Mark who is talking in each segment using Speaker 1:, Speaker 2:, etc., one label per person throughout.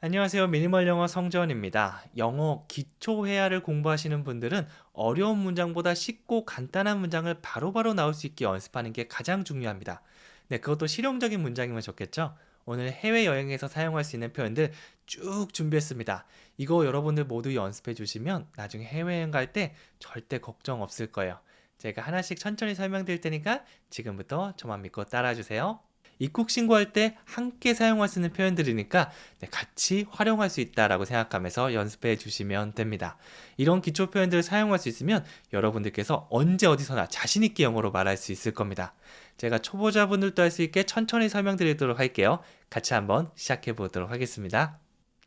Speaker 1: 안녕하세요. 미니멀 영어 성재원입니다. 영어 기초 회화를 공부하시는 분들은 어려운 문장보다 쉽고 간단한 문장을 바로바로 나올 수 있게 연습하는 게 가장 중요합니다. 네, 그것도 실용적인 문장이면 좋겠죠? 오늘 해외여행에서 사용할 수 있는 표현들 쭉 준비했습니다. 이거 여러분들 모두 연습해 주시면 나중에 해외여행 갈 때 절대 걱정 없을 거예요. 제가 하나씩 천천히 설명드릴 테니까 지금부터 저만 믿고 따라와 주세요. 입국 신고할 때 함께 사용할 수 있는 표현들이니까 같이 활용할 수 있다라고 생각하면서 연습해 주시면 됩니다. 이런 기초 표현들을 사용할 수 있으면 여러분들께서 언제 어디서나 자신 있게 영어로 말할 수 있을 겁니다. 제가 초보자분들도 할 수 있게 천천히 설명드리도록 할게요. 같이 한번 시작해 보도록 하겠습니다.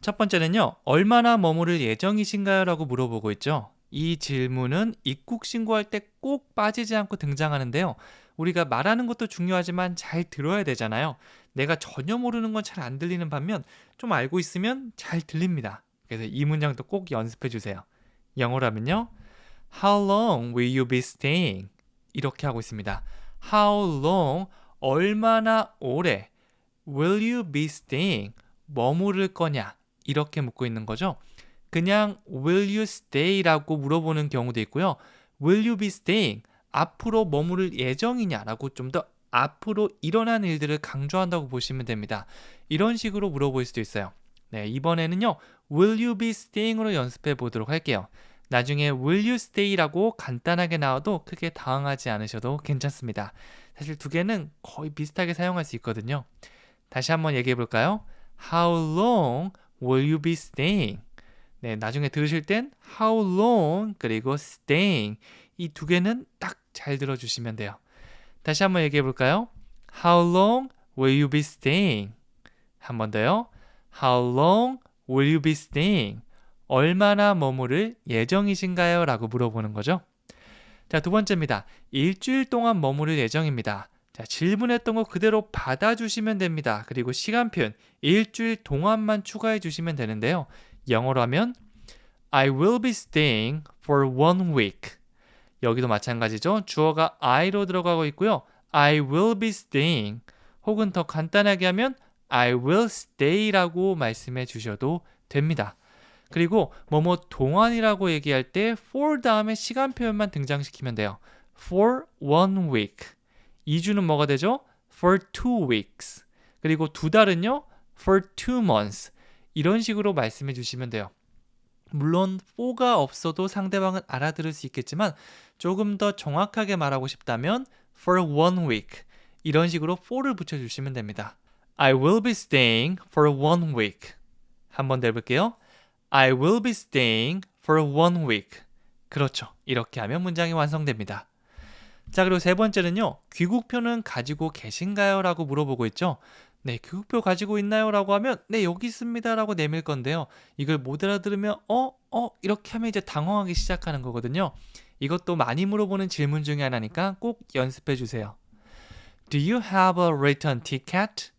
Speaker 1: 첫 번째는요, 얼마나 머무를 예정이신가요? 라고 물어보고 있죠. 이 질문은 입국 신고할 때 꼭 빠지지 않고 등장하는데요. 우리가 말하는 것도 중요하지만 잘 들어야 되잖아요. 내가 전혀 모르는 건 잘 안 들리는 반면 좀 알고 있으면 잘 들립니다. 그래서 이 문장도 꼭 연습해 주세요. 영어라면요. How long will you be staying? 이렇게 하고 있습니다. How long, 얼마나 오래 will you be staying? 머무를 거냐? 이렇게 묻고 있는 거죠. 그냥 will you stay라고 물어보는 경우도 있고요. will you be staying? 앞으로 머무를 예정이냐라고 좀 더 앞으로 일어난 일들을 강조한다고 보시면 됩니다. 이런 식으로 물어볼 수도 있어요. 네, 이번에는요. will you be staying으로 연습해 보도록 할게요. 나중에 will you stay라고 간단하게 나와도 크게 당황하지 않으셔도 괜찮습니다. 사실 두 개는 거의 비슷하게 사용할 수 있거든요. 다시 한번 얘기해 볼까요? How long will you be staying? 네, 나중에 들으실 땐 how long 그리고 staying 이 두 개는 딱 잘 들어주시면 돼요. 다시 한번 얘기해 볼까요? How long will you be staying? 한 번 더요. How long will you be staying? 얼마나 머무를 예정이신가요? 라고 물어보는 거죠. 자, 두 번째입니다. 일주일 동안 머무를 예정입니다. 자, 질문했던 거 그대로 받아주시면 됩니다. 그리고 시간 표현, 일주일 동안만 추가해 주시면 되는데요. 영어로 하면 I will be staying for 1 week. 여기도 마찬가지죠. 주어가 I로 들어가고 있고요. I will be staying 혹은 더 간단하게 하면 I will stay라고 말씀해 주셔도 됩니다. 그리고 뭐뭐 동안이라고 얘기할 때 for 다음에 시간 표현만 등장시키면 돼요. For 1 week. 2주는 뭐가 되죠? For 2 weeks. 그리고 두 달은요? For 2 months. 이런 식으로 말씀해 주시면 돼요. 물론 for가 없어도 상대방은 알아들을 수 있겠지만 조금 더 정확하게 말하고 싶다면 for 1 week 이런 식으로 for를 붙여주시면 됩니다. I will be staying for 1 week. 한 번 더 해볼게요. I will be staying for 1 week. 그렇죠. 이렇게 하면 문장이 완성됩니다. 자, 그리고 세 번째는요. 귀국표는 가지고 계신가요? 라고 물어보고 있죠. 네, 귀국표 가지고 있나요? 라고 하면 네, 여기 있습니다. 라고 내밀 건데요. 이걸 못 알아들으면 이렇게 하면 이제 당황하기 시작하는 거거든요. 이것도 많이 물어보는 질문 중에 하나니까 꼭 연습해 주세요. Do you have a return ticket?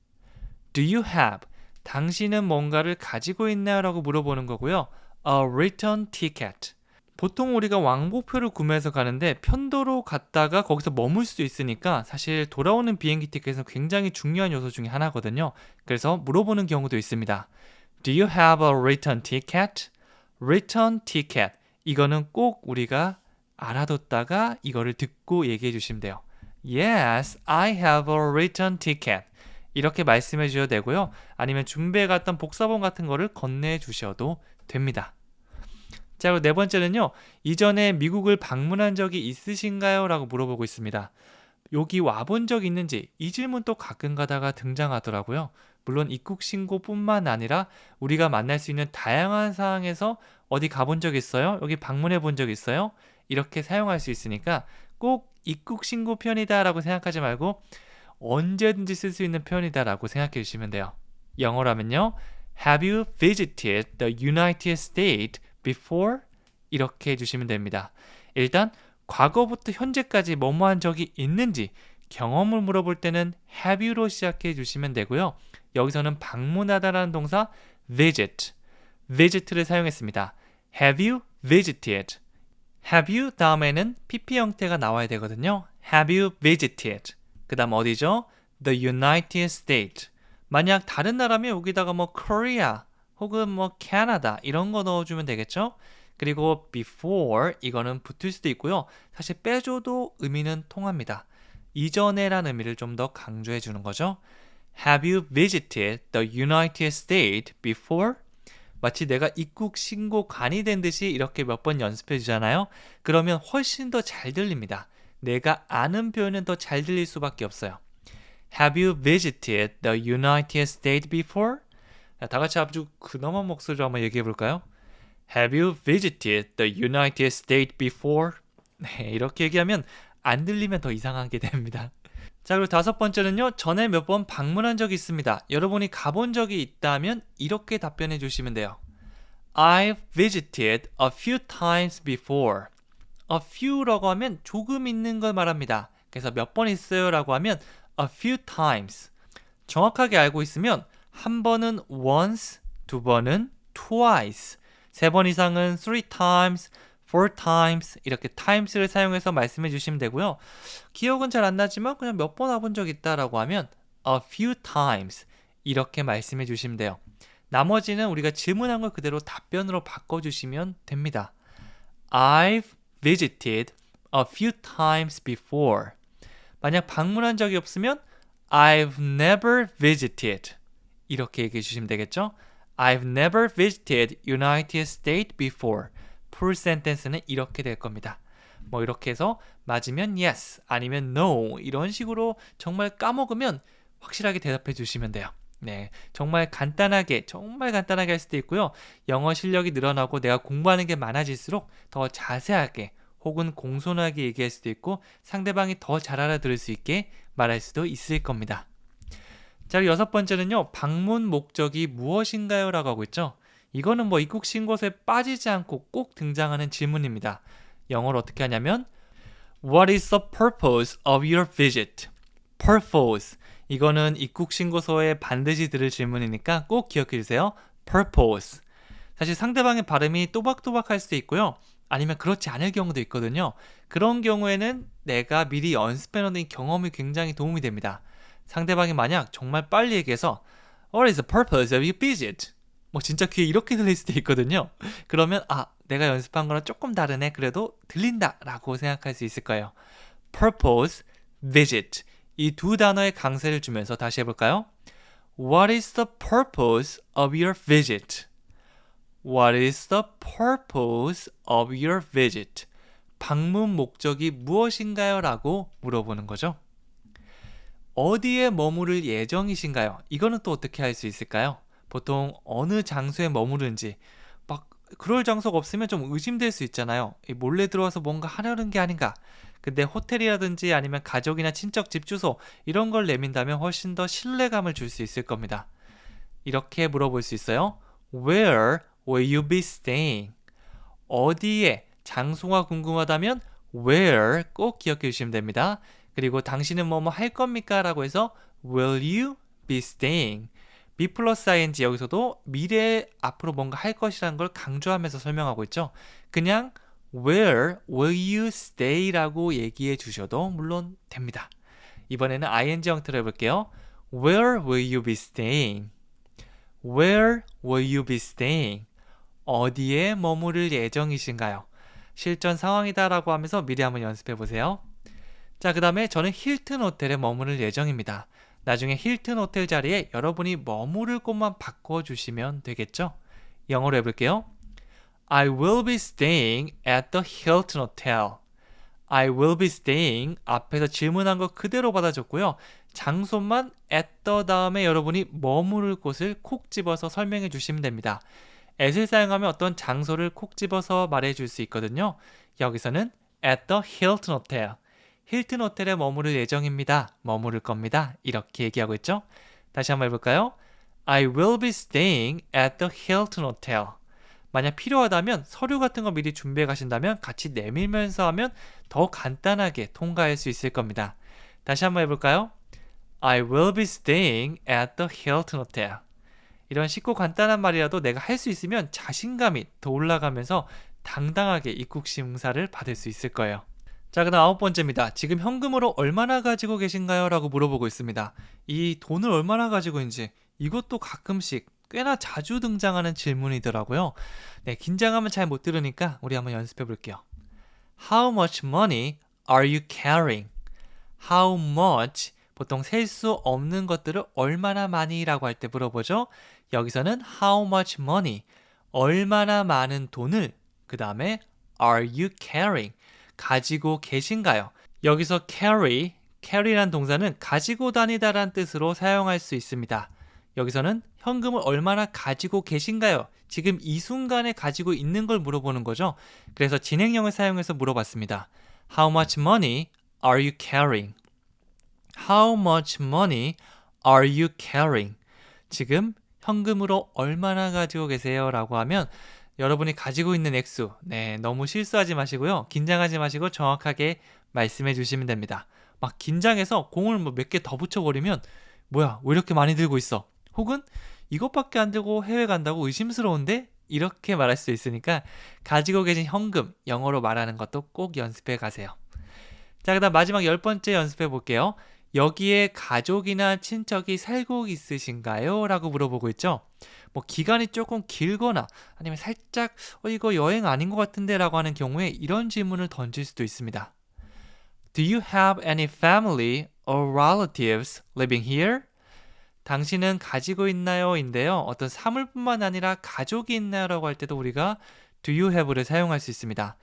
Speaker 1: Do you have? 당신은 뭔가를 가지고 있나요? 라고 물어보는 거고요. A return ticket. 보통 우리가 왕복표를 구매해서 가는데 편도로 갔다가 거기서 머물 수도 있으니까 사실 돌아오는 비행기 티켓은 굉장히 중요한 요소 중에 하나거든요. 그래서 물어보는 경우도 있습니다. Do you have a return ticket? Return ticket. 이거는 꼭 우리가 알아뒀다가 이거를 듣고 얘기해 주시면 돼요. Yes, I have a return ticket. 이렇게 말씀해 주셔도 되고요. 아니면 준비해 갔던 복사본 같은 거를 건네해 주셔도 됩니다. 자, 그리고 네 번째는요. 이전에 미국을 방문한 적이 있으신가요? 라고 물어보고 있습니다. 여기 와본 적 있는지 이 질문도 가끔 가다가 등장하더라고요. 물론 입국 신고뿐만 아니라 우리가 만날 수 있는 다양한 상황에서 어디 가본 적 있어요? 여기 방문해 본 적 있어요? 이렇게 사용할 수 있으니까 꼭 입국 신고 표현이다 라고 생각하지 말고 언제든지 쓸 수 있는 표현이다 라고 생각해 주시면 돼요. 영어라면요. Have you visited the United States before? 이렇게 해주시면 됩니다. 일단 과거부터 현재까지 뭐뭐한 적이 있는지 경험을 물어볼 때는 have you로 시작해 주시면 되고요. 여기서는 방문하다라는 동사 visit, visit를 사용했습니다. Have you visited? Have you 다음에는 PP 형태가 나와야 되거든요. Have you visited? 그 다음 어디죠? The United States. 만약 다른 나라면 여기다가 뭐 Korea, 혹은 뭐 캐나다 이런 거 넣어주면 되겠죠? 그리고 before 이거는 붙을 수도 있고요. 사실 빼줘도 의미는 통합니다. 이전에란 의미를 좀 더 강조해 주는 거죠. Have you visited the United States before? 마치 내가 입국 신고관이 된 듯이 이렇게 몇 번 연습해 주잖아요. 그러면 훨씬 더 잘 들립니다. 내가 아는 표현은 더 잘 들릴 수밖에 없어요. Have you visited the United States before? 다 같이 아주 근엄한 목소리로 한번 얘기해 볼까요? Have you visited the United States before? 네, 이렇게 얘기하면 안 들리면 더 이상하게 됩니다. 자, 그리고 다섯 번째는요. 전에 몇 번 방문한 적이 있습니다. 여러분이 가본 적이 있다면 이렇게 답변해 주시면 돼요. I've visited a few times before. A few라고 하면 조금 있는 걸 말합니다. 그래서 몇 번 있어요 라고 하면 a few times. 정확하게 알고 있으면 한 번은 once, 두 번은 twice, 세 번 이상은 three times, four times 이렇게 times를 사용해서 말씀해 주시면 되고요. 기억은 잘 안 나지만 그냥 몇 번 와본 적 있다라고 하면 a few times 이렇게 말씀해 주시면 돼요. 나머지는 우리가 질문한 걸 그대로 답변으로 바꿔주시면 됩니다. I've visited a few times before. 만약 방문한 적이 없으면 I've never visited. 이렇게 얘기해 주시면 되겠죠? I've never visited United States before. full sentence는 이렇게 될 겁니다. 뭐 이렇게 해서 맞으면 yes, 아니면 no 이런 식으로 정말 까먹으면 확실하게 대답해 주시면 돼요. 네, 정말 간단하게 할 수도 있고요. 영어 실력이 늘어나고 내가 공부하는 게 많아질수록 더 자세하게 혹은 공손하게 얘기할 수도 있고 상대방이 더 잘 알아들을 수 있게 말할 수도 있을 겁니다. 자, 여섯 번째는요. 방문 목적이 무엇인가요? 라고 하고 있죠. 이거는 뭐 입국 신고서에 빠지지 않고 꼭 등장하는 질문입니다. 영어로 어떻게 하냐면 What is the purpose of your visit? Purpose. 이거는 입국 신고서에 반드시 들을 질문이니까 꼭 기억해 주세요. Purpose. 사실 상대방의 발음이 또박또박할 수도 있고요. 아니면 그렇지 않을 경우도 있거든요. 그런 경우에는 내가 미리 연습해 놓은 경험이 굉장히 도움이 됩니다. 상대방이 만약 정말 빨리 얘기해서 What is the purpose of your visit? 뭐 진짜 귀에 이렇게 들릴 수도 있거든요. 그러면 내가 연습한 거랑 조금 다르네. 그래도 들린다 라고 생각할 수 있을 거예요. Purpose, visit. 이 두 단어의 강세를 주면서 다시 해볼까요? What is the purpose of your visit? What is the purpose of your visit? 방문 목적이 무엇인가요? 라고 물어보는 거죠. 어디에 머무를 예정이신가요? 이거는 또 어떻게 할 수 있을까요? 보통 어느 장소에 머무르는지 막 그럴 장소가 없으면 좀 의심될 수 있잖아요. 몰래 들어와서 뭔가 하려는 게 아닌가. 근데 호텔이라든지 아니면 가족이나 친척 집 주소 이런 걸 내민다면 훨씬 더 신뢰감을 줄 수 있을 겁니다. 이렇게 물어볼 수 있어요. Where will you be staying? 어디에 장소가 궁금하다면 where 꼭 기억해 주시면 됩니다. 그리고 당신은 뭐뭐 할 겁니까? 라고 해서 will you be staying? be 플러스 ing 여기서도 미래에 앞으로 뭔가 할 것이라는 걸 강조하면서 설명하고 있죠. 그냥 Where will you stay? 라고 얘기해 주셔도 물론 됩니다. 이번에는 ing 형태로 해볼게요. Where will you be staying? Where will you be staying? 어디에 머무를 예정이신가요? 실전 상황이다 라고 하면서 미리 한번 연습해 보세요. 자, 그 다음에 저는 힐튼 호텔에 머무를 예정입니다. 나중에 힐튼 호텔 자리에 여러분이 머무를 곳만 바꿔주시면 되겠죠? 영어로 해볼게요. I will be staying at the Hilton Hotel. I will be staying 앞에서 질문한 거 그대로 받아줬고요. 장소만 at the 다음에 여러분이 머무를 곳을 콕 집어서 설명해 주시면 됩니다. at을 사용하면 어떤 장소를 콕 집어서 말해 줄 수 있거든요. 여기서는 at the Hilton Hotel. 힐튼 호텔에 머무를 예정입니다. 머무를 겁니다. 이렇게 얘기하고 있죠. 다시 한번 해볼까요? I will be staying at the Hilton Hotel. 만약 필요하다면 서류 같은 거 미리 준비해 가신다면 같이 내밀면서 하면 더 간단하게 통과할 수 있을 겁니다. 다시 한번 해볼까요? I will be staying at the Hilton Hotel. 이런 쉽고 간단한 말이라도 내가 할 수 있으면 자신감이 더 올라가면서 당당하게 입국 심사를 받을 수 있을 거예요. 자, 그 다음 9번째입니다. 지금 현금으로 얼마나 가지고 계신가요? 라고 물어보고 있습니다. 이 돈을 얼마나 가지고 있는지 이것도 가끔씩 꽤나 자주 등장하는 질문이더라고요. 네, 긴장하면 잘 못 들으니까 우리 한번 연습해 볼게요. How much money are you carrying? How much 보통 셀 수 없는 것들을 얼마나 많이라고 할 때 물어보죠. 여기서는 how much money 얼마나 많은 돈을 그 다음에 are you carrying 가지고 계신가요? 여기서 carry란 동사는 가지고 다니다란 뜻으로 사용할 수 있습니다. 여기서는 현금을 얼마나 가지고 계신가요? 지금 이 순간에 가지고 있는 걸 물어보는 거죠. 그래서 진행형을 사용해서 물어봤습니다. How much money are you carrying? How much money are you carrying? 지금 현금으로 얼마나 가지고 계세요? 라고 하면 여러분이 가지고 있는 액수, 네, 너무 실수하지 마시고요. 긴장하지 마시고 정확하게 말씀해 주시면 됩니다. 막 긴장해서 공을 뭐 몇 개 더 붙여버리면 뭐야, 왜 이렇게 많이 들고 있어? 혹은 이것밖에 안 들고 해외 간다고 의심스러운데? 이렇게 말할 수 있으니까 가지고 계신 현금, 영어로 말하는 것도 꼭 연습해 가세요. 자, 그 다음 마지막 10번째 연습해 볼게요. 여기에 가족이나 친척이 살고 있으신가요? 라고 물어보고 있죠. 뭐 기간이 조금 길거나 아니면 살짝 이거 여행 아닌 것 같은데 라고 하는 경우에 이런 질문을 던질 수도 있습니다. Do you have any family or relatives living here? 당신은 가지고 있나요? 인데요. 어떤 사물뿐만 아니라 가족이 있나요? 라고 할 때도 우리가 do you have를 사용할 수 있습니다.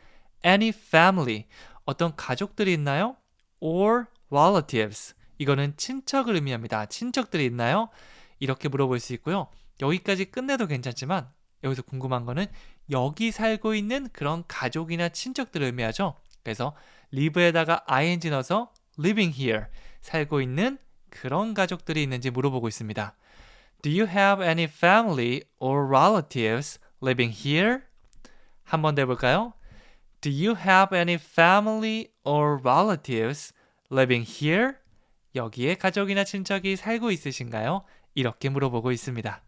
Speaker 1: Any family, 어떤 가족들이 있나요? Or relatives, 이거는 친척을 의미합니다. 친척들이 있나요? 이렇게 물어볼 수 있고요. 여기까지 끝내도 괜찮지만 여기서 궁금한 거는 여기 살고 있는 그런 가족이나 친척들을 의미하죠. 그래서 live에다가 ing 넣어서 living here, 살고 있는 그런 가족들이 있는지 물어보고 있습니다. Do you have any family or relatives living here? 한 번 더 해볼까요? Do you have any family or relatives living here? 여기에 가족이나 친척이 살고 있으신가요? 이렇게 물어보고 있습니다.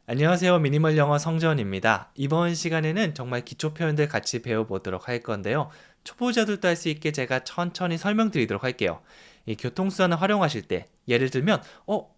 Speaker 1: 안녕하세요. 미니멀 영어 성전입니다. 이번 시간에는 정말 기초 표현들 같이 배워보도록 할 건데요. 초보자들도 할 수 있게 제가 천천히 설명드리도록 할게요. 이 교통수단을 활용하실 때 예를 들면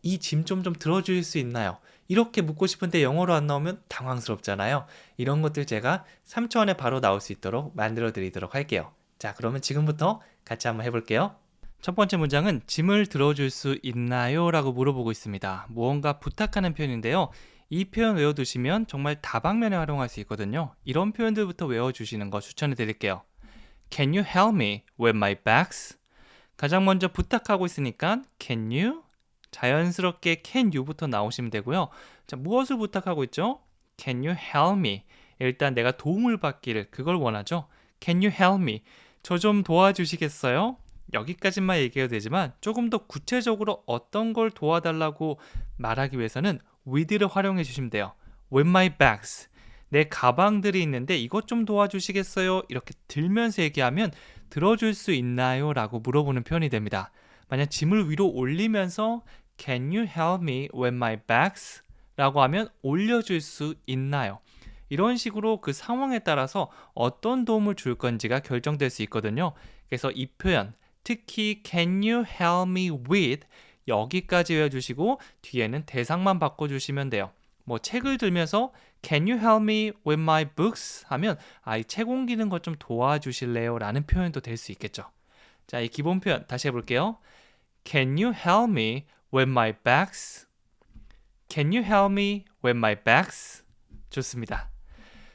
Speaker 1: 이 짐 좀 들어줄 수 있나요? 이렇게 묻고 싶은데 영어로 안 나오면 당황스럽잖아요. 이런 것들 제가 3초 안에 바로 나올 수 있도록 만들어 드리도록 할게요. 자, 그러면 지금부터 같이 한번 해볼게요. 첫 번째 문장은 짐을 들어줄 수 있나요? 라고 물어보고 있습니다. 무언가 부탁하는 표현인데요. 이 표현 외워두시면 정말 다방면에 활용할 수 있거든요. 이런 표현들부터 외워주시는 거 추천해 드릴게요. Can you help me with my bags? 가장 먼저 부탁하고 있으니까 can you? 자연스럽게 can you부터 나오시면 되고요. 자, 무엇을 부탁하고 있죠? Can you help me? 일단 내가 도움을 받기를 그걸 원하죠. Can you help me? 저 좀 도와주시겠어요? 여기까지만 얘기해도 되지만 조금 더 구체적으로 어떤 걸 도와달라고 말하기 위해서는 with를 활용해 주시면 돼요. With my bags. 내 가방들이 있는데 이것 좀 도와주시겠어요? 이렇게 들면서 얘기하면 들어줄 수 있나요? 라고 물어보는 표현이 됩니다. 만약 짐을 위로 올리면서 Can you help me with my bags? 라고 하면 올려줄 수 있나요? 이런 식으로 그 상황에 따라서 어떤 도움을 줄 건지가 결정될 수 있거든요. 그래서 이 표현, 특히 Can you help me with? 여기까지 외워주시고 뒤에는 대상만 바꿔주시면 돼요. 뭐 책을 들면서 Can you help me with my books? 하면 이 책 옮기는 것 좀 도와주실래요? 라는 표현도 될 수 있겠죠. 자, 이 기본 표현 다시 해볼게요. Can you help me with my bags? Can you help me with my bags? 좋습니다.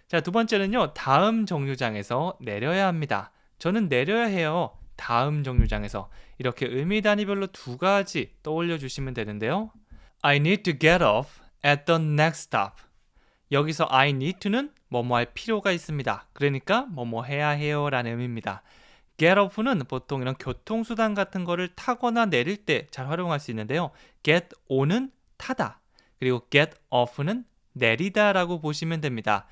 Speaker 1: 자, 두 번째는요. 다음 정류장에서 내려야 합니다. 저는 내려야 해요. 다음 정류장에서. 이렇게 의미 단위별로 두 가지 떠올려 주시면 되는데요. I need to get off at the next stop. 여기서 I need to는 뭐뭐 할 필요가 있습니다. 그러니까 뭐뭐 해야 해요 라는 의미입니다. get off는 보통 이런 교통수단 같은 거를 타거나 내릴 때 잘 활용할 수 있는데요. get on은 타다. 그리고 get off는 내리다 라고 보시면 됩니다.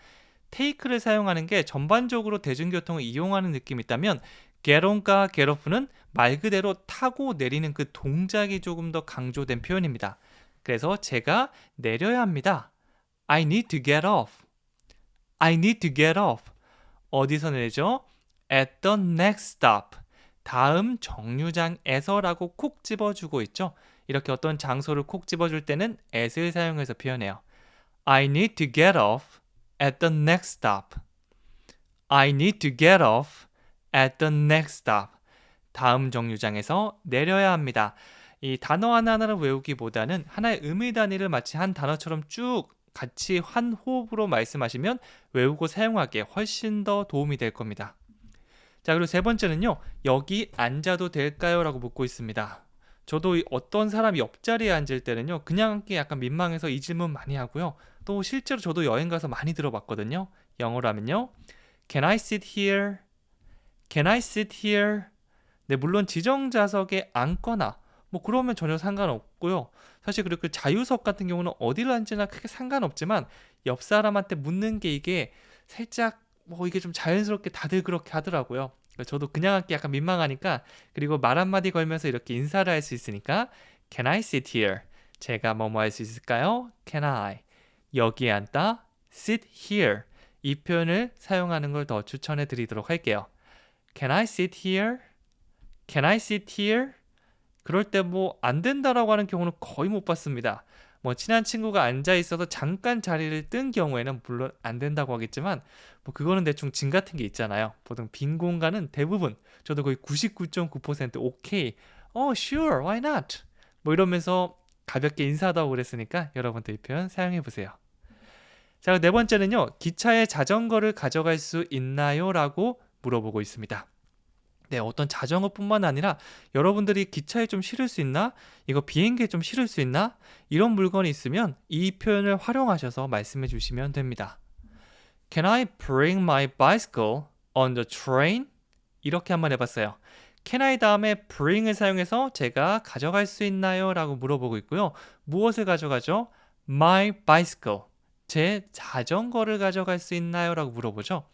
Speaker 1: take를 사용하는 게 전반적으로 대중교통을 이용하는 느낌이 있다면 get on과 get off는 말 그대로 타고 내리는 그 동작이 조금 더 강조된 표현입니다. 그래서 제가 내려야 합니다. I need to get off. I need to get off. 어디서 내리죠? At the next stop. 다음 정류장에서라고 콕 집어주고 있죠. 이렇게 어떤 장소를 콕 집어줄 때는 at을 사용해서 표현해요. I need to get off at the next stop. I need to get off at the next stop. 다음 정류장에서 내려야 합니다. 이 단어 하나하나를 외우기보다는 하나의 의미 단위를 마치 한 단어처럼 쭉 같이 한 호흡으로 말씀하시면 외우고 사용하기에 훨씬 더 도움이 될 겁니다. 자, 그리고 세 번째는요. 여기 앉아도 될까요? 라고 묻고 있습니다. 저도 어떤 사람 옆자리에 앉을 때는요. 그냥 앉기 약간 민망해서 이 질문 많이 하고요. 또 실제로 저도 여행 가서 많이 들어봤거든요. 영어로 하면요. Can I sit here? Can I sit here? 네, 물론 지정 좌석에 앉거나 뭐 그러면 전혀 상관없고요. 사실 그렇게 자유석 같은 경우는 어디를 앉으나 크게 상관없지만 옆 사람한테 묻는 게 이게 살짝 뭐 이게 좀 자연스럽게 다들 그렇게 하더라고요. 저도 그냥 앉기 약간 민망하니까 그리고 말 한마디 걸면서 이렇게 인사를 할 수 있으니까 Can I sit here? 제가 뭐뭐 할 수 있을까요? Can I? 여기에 앉다 sit here 이 표현을 사용하는 걸 더 추천해 드리도록 할게요. Can I sit here? Can I sit here? 그럴 때 뭐 안 된다라고 하는 경우는 거의 못 봤습니다. 뭐 친한 친구가 앉아 있어서 잠깐 자리를 뜬 경우에는 물론 안 된다고 하겠지만 뭐 그거는 대충 징 같은 게 있잖아요. 보통 빈 공간은 대부분 저도 거의 99.9% 오케이. sure, why not? 뭐 이러면서 가볍게 인사도 하고 그랬으니까 여러분도 이 표현 사용해 보세요. 자, 네 번째는요. 기차에 자전거를 가져갈 수 있나요? 라고 물어보고 있습니다. 네, 어떤 자전거뿐만 아니라 여러분들이 기차에 좀 실을 수 있나? 이거 비행기에 좀 실을 수 있나? 이런 물건이 있으면 이 표현을 활용하셔서 말씀해 주시면 됩니다. Can I bring my bicycle on the train? 이렇게 한번 해봤어요. Can I 다음에 bring을 사용해서 제가 가져갈 수 있나요? 라고 물어보고 있고요. 무엇을 가져가죠? My bicycle. 제 자전거를 가져갈 수 있나요? 라고 물어보죠.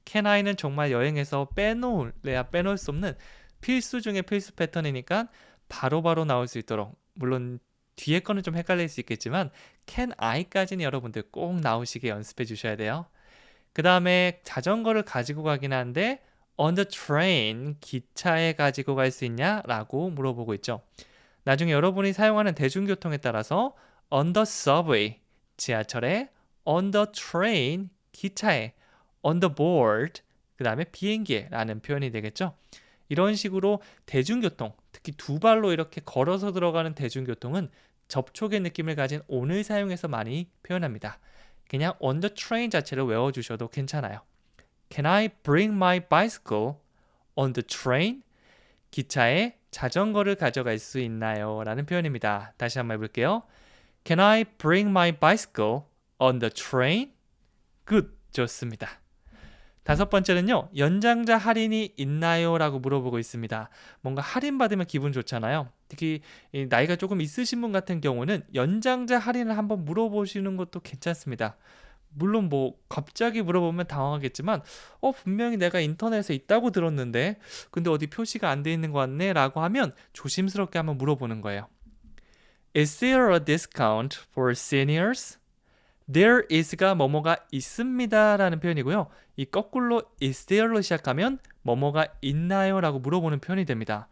Speaker 1: Can I는 정말 여행에서 빼놓을래야 빼놓을 수 없는 필수 중에 필수 패턴이니까 바로바로 나올 수 있도록 물론 뒤에 거는 좀 헷갈릴 수 있겠지만 Can I까지는 여러분들 꼭 나오시게 연습해 주셔야 돼요. 그 다음에 자전거를 가지고 가긴 한데 on the train, 기차에 가지고 갈 수 있냐? 라고 물어보고 있죠. 나중에 여러분이 사용하는 대중교통에 따라서 on the subway, 지하철에 on the train, 기차에 on the board, 그 다음에 비행기에 라는 표현이 되겠죠. 이런 식으로 대중교통, 특히 두 발로 이렇게 걸어서 들어가는 대중교통은 접촉의 느낌을 가진 on을 사용해서 많이 표현합니다. 그냥 on the train 자체를 외워주셔도 괜찮아요. Can I bring my bicycle on the train? 기차에 자전거를 가져갈 수 있나요? 라는 표현입니다. 다시 한번 해볼게요. Can I bring my bicycle on the train? Good, 좋습니다. 다섯 번째는요. 연장자 할인이 있나요? 라고 물어보고 있습니다. 뭔가 할인받으면 기분 좋잖아요. 특히 나이가 조금 있으신 분 같은 경우는 연장자 할인을 한번 물어보시는 것도 괜찮습니다. 물론 뭐 갑자기 물어보면 당황하겠지만 분명히 내가 인터넷에 있다고 들었는데 근데 어디 표시가 안 돼 있는 것 같네 라고 하면 조심스럽게 한번 물어보는 거예요. Is there a discount for seniors? There is가 뭐뭐가 있습니다 라는 표현이고요. 이 거꾸로 is there로 시작하면 뭐뭐가 있나요? 라고 물어보는 표현이 됩니다.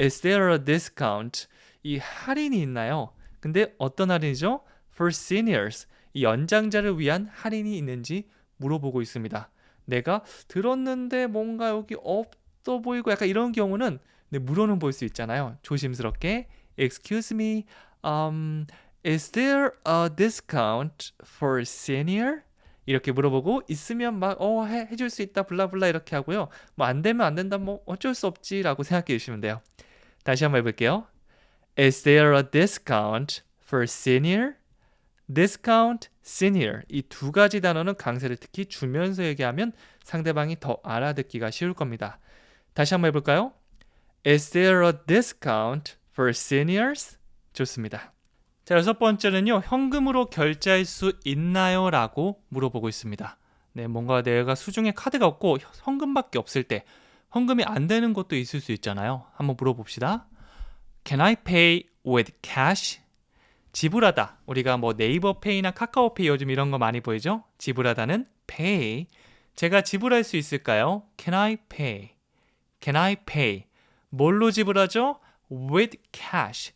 Speaker 1: Is there a discount? 이 할인이 있나요? 근데 어떤 할인이죠? For seniors. 이 연장자를 위한 할인이 있는지 물어보고 있습니다. 내가 들었는데 뭔가 여기 없어 보이고 약간 이런 경우는 물어는 볼 수 있잖아요. 조심스럽게 Excuse me, is there a discount for senior? 이렇게 물어보고 있으면 막 해줄 수 있다 블라블라 이렇게 하고요. 뭐 안 되면 안 된다 뭐 어쩔 수 없지라고 생각해 주시면 돼요. 다시 한번 해볼게요. Is there a discount for senior? discount, senior 이 두 가지 단어는 강세를 특히 주면서 얘기하면 상대방이 더 알아듣기가 쉬울 겁니다. 다시 한번 해볼까요? Is there a discount for seniors? 좋습니다. 자, 여섯 번째는요. 현금으로 결제할 수 있나요? 라고 물어보고 있습니다. 네, 뭔가 내가 수중에 카드가 없고 현금밖에 없을 때 현금이 안 되는 것도 있을 수 있잖아요. 한번 물어봅시다. Can I pay with cash? 지불하다. 우리가 뭐 네이버 페이나 카카오페이 요즘 이런 거 많이 보이죠? 지불하다는 pay. 제가 지불할 수 있을까요? Can I pay? Can I pay? 뭘로 지불하죠? With cash.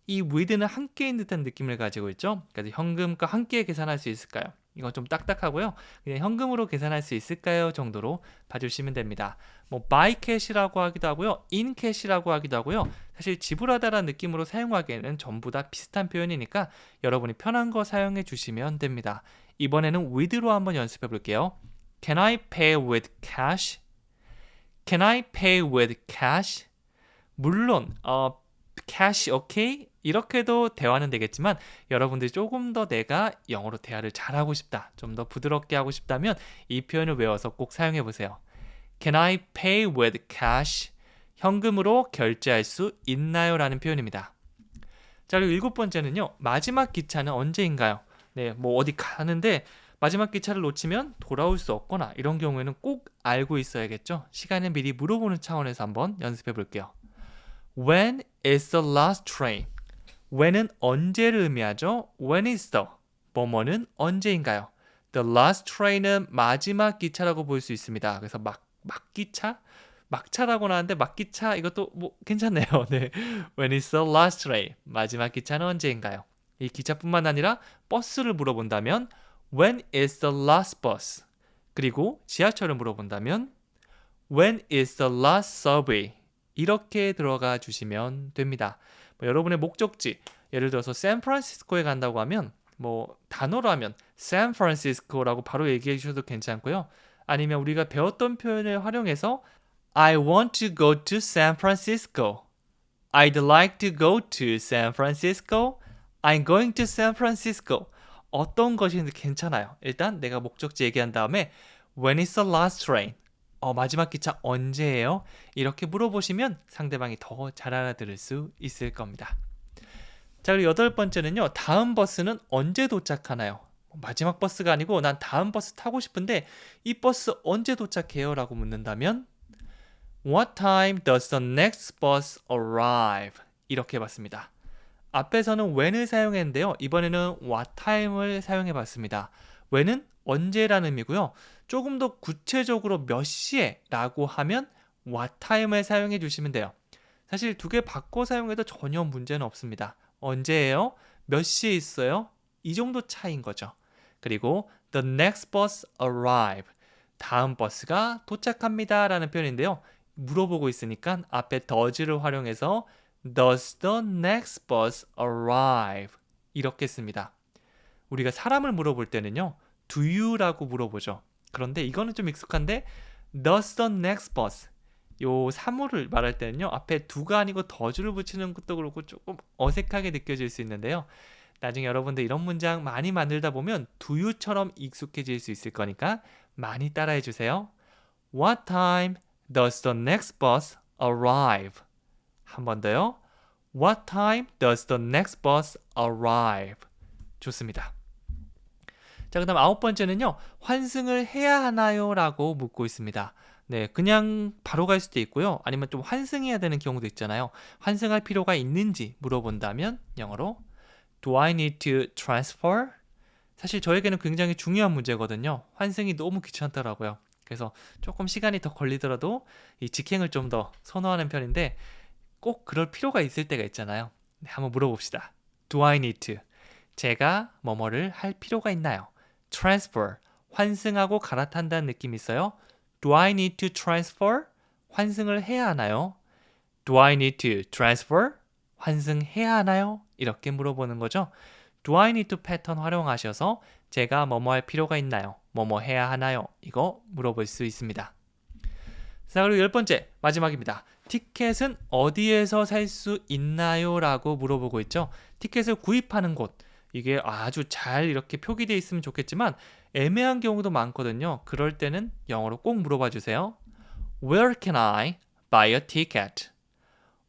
Speaker 1: 이 with는 함께인 듯한 느낌을 가지고 있죠. 그래서 현금과 함께 계산할 수 있을까요? 이건 좀 딱딱하고요. 그냥 현금으로 계산할 수 있을까요? 정도로 봐주시면 됩니다. 뭐 by cash라고 하기도 하고요. in cash라고 하기도 하고요. 사실 지불하다라는 느낌으로 사용하기에는 전부 다 비슷한 표현이니까 여러분이 편한 거 사용해 주시면 됩니다. 이번에는 with로 한번 연습해 볼게요. Can I pay with cash? Can I pay with cash? 물론 cash okay? 이렇게도 대화는 되겠지만 여러분들이 조금 더 내가 영어로 대화를 잘하고 싶다, 좀 더 부드럽게 하고 싶다면 이 표현을 외워서 꼭 사용해 보세요. Can I pay with cash? 현금으로 결제할 수 있나요? 라는 표현입니다. 자, 그리고 7번째는요. 마지막 기차는 언제인가요? 네, 뭐 어디 가는데 마지막 기차를 놓치면 돌아올 수 없거나 이런 경우에는 꼭 알고 있어야겠죠. 시간을 미리 물어보는 차원에서 한번 연습해 볼게요. When is the last train? when은 언제를 의미하죠? When is the 뭐뭐는 언제인가요? The last train은 마지막 기차라고 볼 수 있습니다. 그래서 막기차? 막차라고 나왔는데 막기차 이것도 뭐 괜찮네요. 네. When is the last train? 마지막 기차는 언제인가요? 이 기차뿐만 아니라 버스를 물어본다면 When is the last bus? 그리고 지하철을 물어본다면 When is the last subway? 이렇게 들어가 주시면 됩니다. 뭐 여러분의 목적지, 예를 들어서 샌프란시스코에 간다고 하면 뭐 단어로 하면 샌프란시스코라고 바로 얘기해 주셔도 괜찮고요. 아니면 우리가 배웠던 표현을 활용해서 I want to go to San Francisco. I'd like to go to San Francisco. I'm going to San Francisco. 어떤 것이든 괜찮아요. 일단 내가 목적지 얘기한 다음에 When is the last train? 마지막 기차 언제예요? 이렇게 물어보시면 상대방이 더 잘 알아들을 수 있을 겁니다. 자, 그리고 8번째는요. 다음 버스는 언제 도착하나요? 마지막 버스가 아니고 난 다음 버스 타고 싶은데 이 버스 언제 도착해요? 라고 묻는다면 What time does the next bus arrive? 이렇게 해봤습니다. 앞에서는 when을 사용했는데요. 이번에는 what time을 사용해봤습니다. when은 언제라는 의미고요. 조금 더 구체적으로 몇 시에 라고 하면 what time을 사용해 주시면 돼요. 사실 두 개 바꿔 사용해도 전혀 문제는 없습니다. 언제예요? 몇 시에 있어요? 이 정도 차이인 거죠. 그리고 the next bus arrive. 다음 버스가 도착합니다 라는 표현인데요. 물어보고 있으니까 앞에 does를 활용해서 Does the next bus arrive? 이렇게 씁니다. 우리가 사람을 물어볼 때는요. Do you라고 물어보죠. 그런데 이거는 좀 익숙한데 Does the next bus? 요 사물을 말할 때는요. 앞에 do가 아니고 does를 붙이는 것도 그렇고 조금 어색하게 느껴질 수 있는데요. 나중에 여러분들 이런 문장 많이 만들다 보면 do you처럼 익숙해질 수 있을 거니까 많이 따라해 주세요. What time does the next bus arrive? 한 번 더요. What time does the next bus arrive? 좋습니다. 자, 그 다음 9번째는요. 환승을 해야 하나요? 라고 묻고 있습니다. 네, 그냥 바로 갈 수도 있고요. 아니면 좀 환승해야 되는 경우도 있잖아요. 환승할 필요가 있는지 물어본다면 영어로 Do I need to transfer? 사실 저에게는 굉장히 중요한 문제거든요. 환승이 너무 귀찮더라고요. 그래서 조금 시간이 더 걸리더라도 이 직행을 좀 더 선호하는 편인데 꼭 그럴 필요가 있을 때가 있잖아요. 네, 한번 물어봅시다. Do I need to? 제가 뭐뭐를 할 필요가 있나요? Transfer, 환승하고 갈아탄다는 느낌이 있어요. Do I need to transfer? 환승을 해야 하나요? Do I need to transfer? 환승해야 하나요? 이렇게 물어보는 거죠. Do I need to 패턴 활용하셔서 제가 뭐뭐 할 필요가 있나요? 뭐뭐 해야 하나요? 이거 물어볼 수 있습니다. 자, 그리고 10번째 마지막입니다. 티켓은 어디에서 살 수 있나요? 라고 물어보고 있죠. 티켓을 구입하는 곳, 이게 아주 잘 이렇게 표기되어 있으면 좋겠지만 애매한 경우도 많거든요. 그럴 때는 영어로 꼭 물어봐 주세요. Where can I buy a ticket?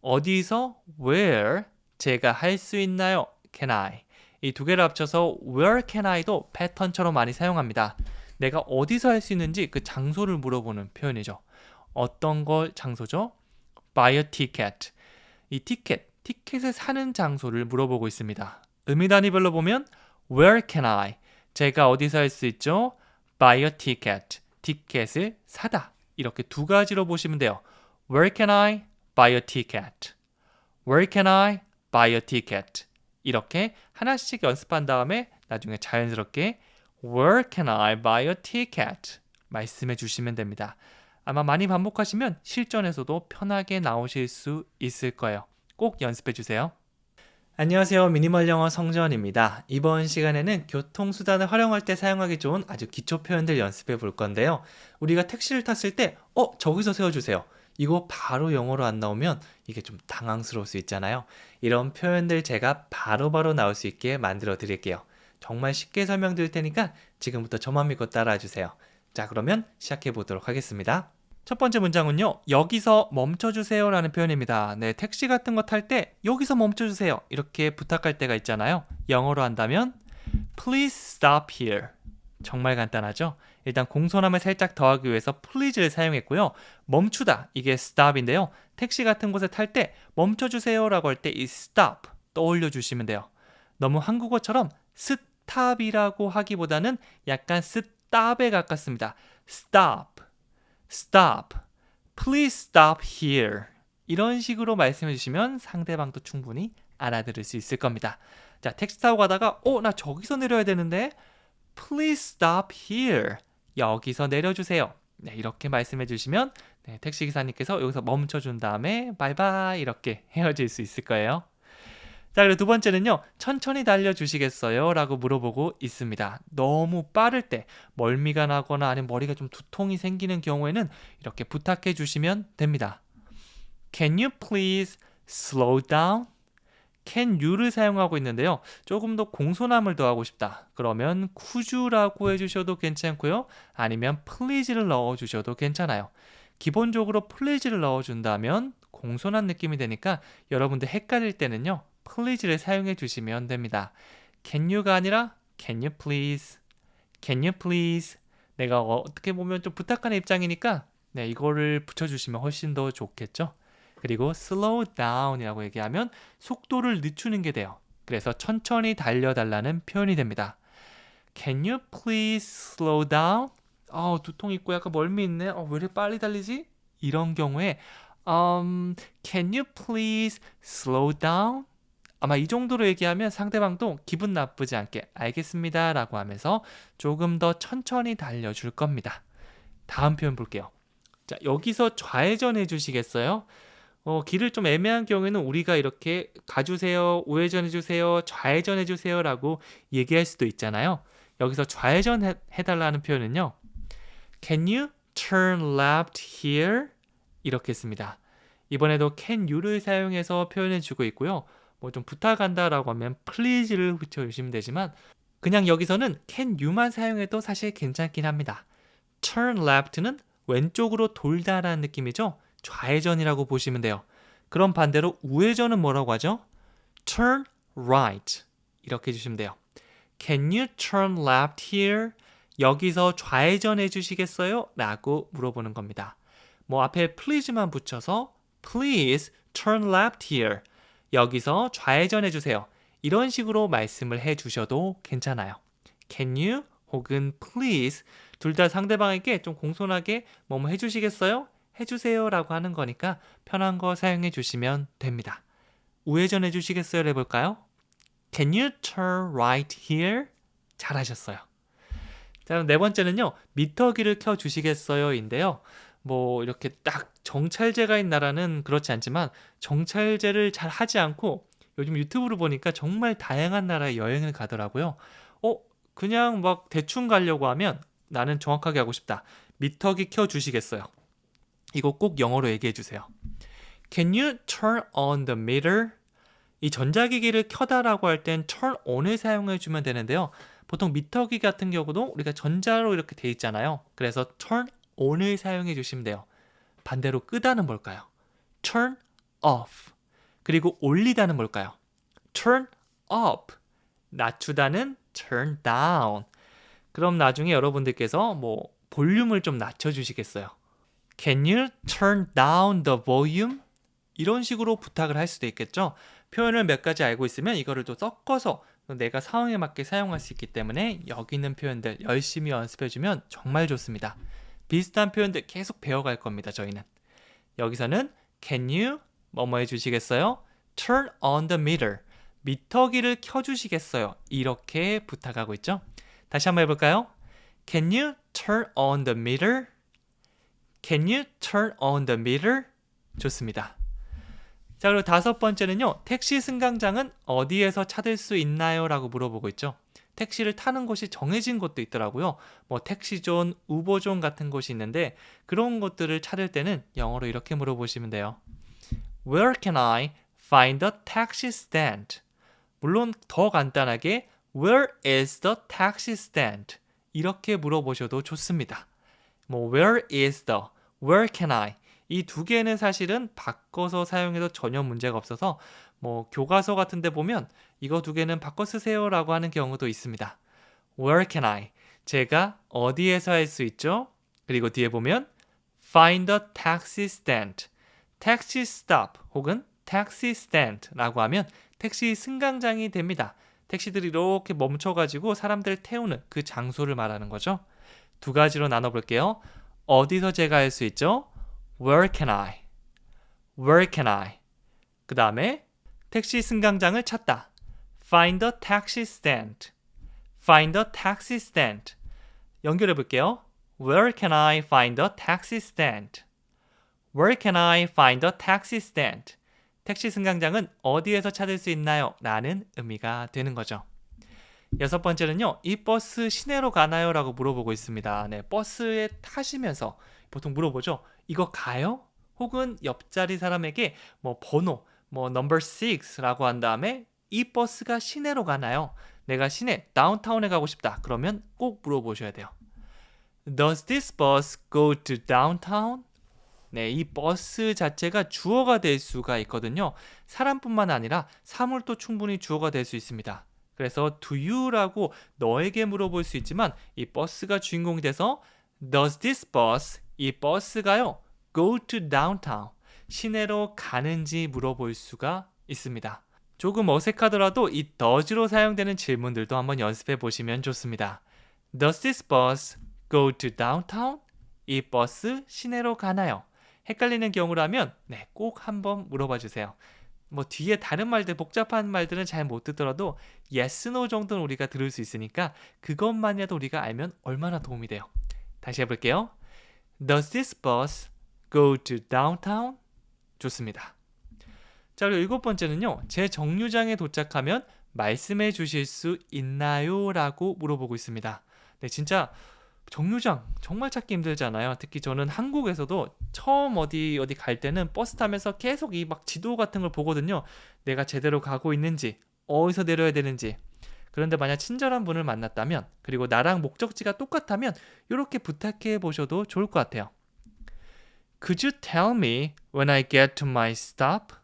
Speaker 1: 어디서 where 제가 할 수 있나요? Can I? 이 두 개를 합쳐서 where can I도 패턴처럼 많이 사용합니다. 내가 어디서 할 수 있는지 그 장소를 물어보는 표현이죠. 어떤 걸 장소죠? Buy a ticket. 이 티켓을 사는 장소를 물어보고 있습니다. 의미 단위별로 보면 Where can I? 제가 어디서 할 수 있죠? Buy a ticket. 티켓을 사다. 이렇게 두 가지로 보시면 돼요. Where can I buy a ticket? Where can I buy a ticket? 이렇게 하나씩 연습한 다음에 나중에 자연스럽게 Where can I buy a ticket? 말씀해 주시면 됩니다. 아마 많이 반복하시면 실전에서도 편하게 나오실 수 있을 거예요. 꼭 연습해 주세요. 안녕하세요. 미니멀 영어 성전입니다. 이번 시간에는 교통수단을 활용할 때 사용하기 좋은 아주 기초 표현들 연습해 볼 건데요. 우리가 택시를 탔을 때 저기서 세워주세요. 이거 바로 영어로 안 나오면 이게 좀 당황스러울 수 있잖아요. 이런 표현들 제가 바로바로 나올 수 있게 만들어 드릴게요. 정말 쉽게 설명드릴 테니까 지금부터 저만 믿고 따라와 주세요. 자, 그러면 시작해 보도록 하겠습니다. 첫 번째 문장은요. 여기서 멈춰주세요 라는 표현입니다. 네, 택시 같은 거 탈 때 여기서 멈춰주세요 이렇게 부탁할 때가 있잖아요. 영어로 한다면 Please stop here. 정말 간단하죠? 일단 공손함을 살짝 더하기 위해서 please를 사용했고요. 멈추다, 이게 stop인데요. 택시 같은 곳에 탈 때 멈춰주세요 라고 할 때 이 stop 떠올려 주시면 돼요. 너무 한국어처럼 stop이라고 하기보다는 약간 stop에 가깝습니다. stop, stop, please stop here. 이런 식으로 말씀해 주시면 상대방도 충분히 알아들을 수 있을 겁니다. 자, 택시 타고 가다가 나 저기서 내려야 되는데 Please stop here. 여기서 내려주세요. 네, 이렇게 말씀해 주시면 택시기사님께서 여기서 멈춰준 다음에 바이바이 이렇게 헤어질 수 있을 거예요. 자, 그리고 두 번째는요. 천천히 달려주시겠어요? 라고 물어보고 있습니다. 너무 빠를 때 멀미가 나거나 아니면 머리가 좀 두통이 생기는 경우에는 이렇게 부탁해 주시면 됩니다. Can you please slow down? can you를 사용하고 있는데요. 조금 더 공손함을 더하고 싶다. 그러면 could you라고 해주셔도 괜찮고요. 아니면 please를 넣어주셔도 괜찮아요. 기본적으로 please를 넣어준다면 공손한 느낌이 되니까 여러분들 헷갈릴 때는요. please를 사용해 주시면 됩니다. can you가 아니라 can you please, can you please. 내가 어떻게 보면 좀 부탁하는 입장이니까 이거를 붙여주시면 훨씬 더 좋겠죠. 그리고 slow down이라고 얘기하면 속도를 늦추는 게 돼요. 그래서 천천히 달려달라는 표현이 됩니다. Can you please slow down? 두통 있고 약간 멀미 있네. 왜 이렇게 빨리 달리지? 이런 경우에 Can you please slow down? 아마 이 정도로 얘기하면 상대방도 기분 나쁘지 않게 알겠습니다 라고 하면서 조금 더 천천히 달려줄 겁니다. 다음 표현 볼게요. 자, 여기서 좌회전해 주시겠어요? 길을 좀 애매한 경우에는 우리가 이렇게 가주세요, 우회전해주세요, 좌회전해주세요 라고 얘기할 수도 있잖아요. 여기서 좌회전 해달라는 표현은요. Can you turn left here? 이렇게 씁니다. 이번에도 can you를 사용해서 표현해주고 있고요. 뭐 좀 부탁한다 라고 하면 please를 붙여주시면 되지만 그냥 여기서는 can you만 사용해도 사실 괜찮긴 합니다. turn left는 왼쪽으로 돌다라는 느낌이죠. 좌회전이라고 보시면 돼요. 그럼 반대로 우회전은 뭐라고 하죠? turn right 이렇게 해주시면 돼요. Can you turn left here? 여기서 좌회전해 주시겠어요? 라고 물어보는 겁니다. 뭐 앞에 please만 붙여서 please turn left here. 여기서 좌회전해 주세요. 이런 식으로 말씀을 해 주셔도 괜찮아요. Can you 혹은 please 둘 다 상대방에게 좀 공손하게 뭐뭐 해주시겠어요? 해주세요 라고 하는 거니까 편한 거 사용해 주시면 됩니다. 우회전해 주시겠어요? 해볼까요? Can you turn right here? 잘하셨어요. 자, 그럼 네 번째는요. 미터기를 켜 주시겠어요? 인데요. 뭐 이렇게 딱 정찰제가 있는 나라는 그렇지 않지만 정찰제를 잘 하지 않고 요즘 유튜브를 보니까 정말 다양한 나라에 여행을 가더라고요. 그냥 막 대충 가려고 하면 나는 정확하게 하고 싶다. 미터기 켜 주시겠어요? 이거 꼭 영어로 얘기해 주세요. Can you turn on the meter? 이 전자기기를 켜다라고 할 땐 turn on을 사용해 주면 되는데요. 보통 미터기 같은 경우도 우리가 전자로 이렇게 돼 있잖아요. 그래서 turn on을 사용해 주시면 돼요. 반대로 끄다는 뭘까요? turn off. 그리고 올리다는 뭘까요? turn up. 낮추다는 turn down. 그럼 나중에 여러분들께서 뭐 볼륨을 좀 낮춰주시겠어요? Can you turn down the volume? 이런 식으로 부탁을 할 수도 있겠죠. 표현을 몇 가지 알고 있으면 이거를 또 섞어서 내가 상황에 맞게 사용할 수 있기 때문에 여기 있는 표현들 열심히 연습해주면 정말 좋습니다. 비슷한 표현들 계속 배워갈 겁니다. 저희는 여기서는 Can you 뭐뭐 해주시겠어요? turn on the meter? 미터기를 켜주시겠어요? 이렇게 부탁하고 있죠. 다시 한번 해볼까요? Can you turn on the meter? Can you turn on the meter? 좋습니다. 자, 그리고 다섯 번째는요. 택시 승강장은 어디에서 찾을 수 있나요? 라고 물어보고 있죠. 택시를 타는 곳이 정해진 곳도 있더라고요. 뭐 택시존, 우버존 같은 곳이 있는데 그런 곳들을 찾을 때는 영어로 이렇게 물어보시면 돼요. Where can I find the taxi stand? 물론 더 간단하게 Where is the taxi stand? 이렇게 물어보셔도 좋습니다. 뭐 where is the, where can I? 이 두 개는 사실은 바꿔서 사용해도 전혀 문제가 없어서 뭐 교과서 같은 데 보면 이거 두 개는 바꿔 쓰세요라고 하는 경우도 있습니다. Where can I? 제가 어디에서 할 수 있죠? 그리고 뒤에 보면 find the taxi stand. taxi stop 혹은 taxi stand라고 하면 택시 승강장이 됩니다. 택시들이 이렇게 멈춰가지고 사람들 태우는 그 장소를 말하는 거죠. 두 가지로 나눠볼게요. 어디서 제가 할 수 있죠? Where can I? Where can I? 그 다음에 택시 승강장을 찾다. Find the taxi stand. Find the taxi stand. 연결해 볼게요. Where can I find the taxi stand? Where can I find the taxi stand? 택시 승강장은 어디에서 찾을 수 있나요? 라는 의미가 되는 거죠. 여섯 번째는요. 이 버스 시내로 가나요? 라고 물어보고 있습니다. 네, 버스에 타시면서 보통 물어보죠. 이거 가요? 혹은 옆자리 사람에게 뭐 번호, 뭐 number 6라고 한 다음에 이 버스가 시내로 가나요? 내가 시내, 다운타운에 가고 싶다. 그러면 꼭 물어보셔야 돼요. Does this bus go to downtown? 네, 이 버스 자체가 주어가 될 수가 있거든요. 사람뿐만 아니라 사물도 충분히 주어가 될 수 있습니다. 그래서 do you라고 너에게 물어볼 수 있지만 이 버스가 주인공이 돼서 Does this bus, 이 버스가요, go to downtown, 시내로 가는지 물어볼 수가 있습니다. 조금 어색하더라도 이 does로 사용되는 질문들도 한번 연습해 보시면 좋습니다. Does this bus go to downtown? 이 버스 시내로 가나요? 헷갈리는 경우라면 네, 꼭 한번 물어봐 주세요. 뭐 뒤에 다른 말들, 복잡한 말들은 잘 못 듣더라도 yes, no 정도는 우리가 들을 수 있으니까 그것만이라도 우리가 알면 얼마나 도움이 돼요. 다시 해볼게요. Does this bus go to downtown? 좋습니다. 자, 그리고 일곱 번째는요. 제 정류장에 도착하면 말씀해 주실 수 있나요? 라고 물어보고 있습니다. 네, 진짜 정류장 정말 찾기 힘들잖아요. 특히 저는 한국에서도 처음 어디 갈 때는 버스 타면서 계속 이 막 지도 같은 걸 보거든요. 내가 제대로 가고 있는지, 어디서 내려야 되는지. 그런데 만약 친절한 분을 만났다면, 그리고 나랑 목적지가 똑같다면 이렇게 부탁해 보셔도 좋을 것 같아요. Could you tell me when I get to my stop?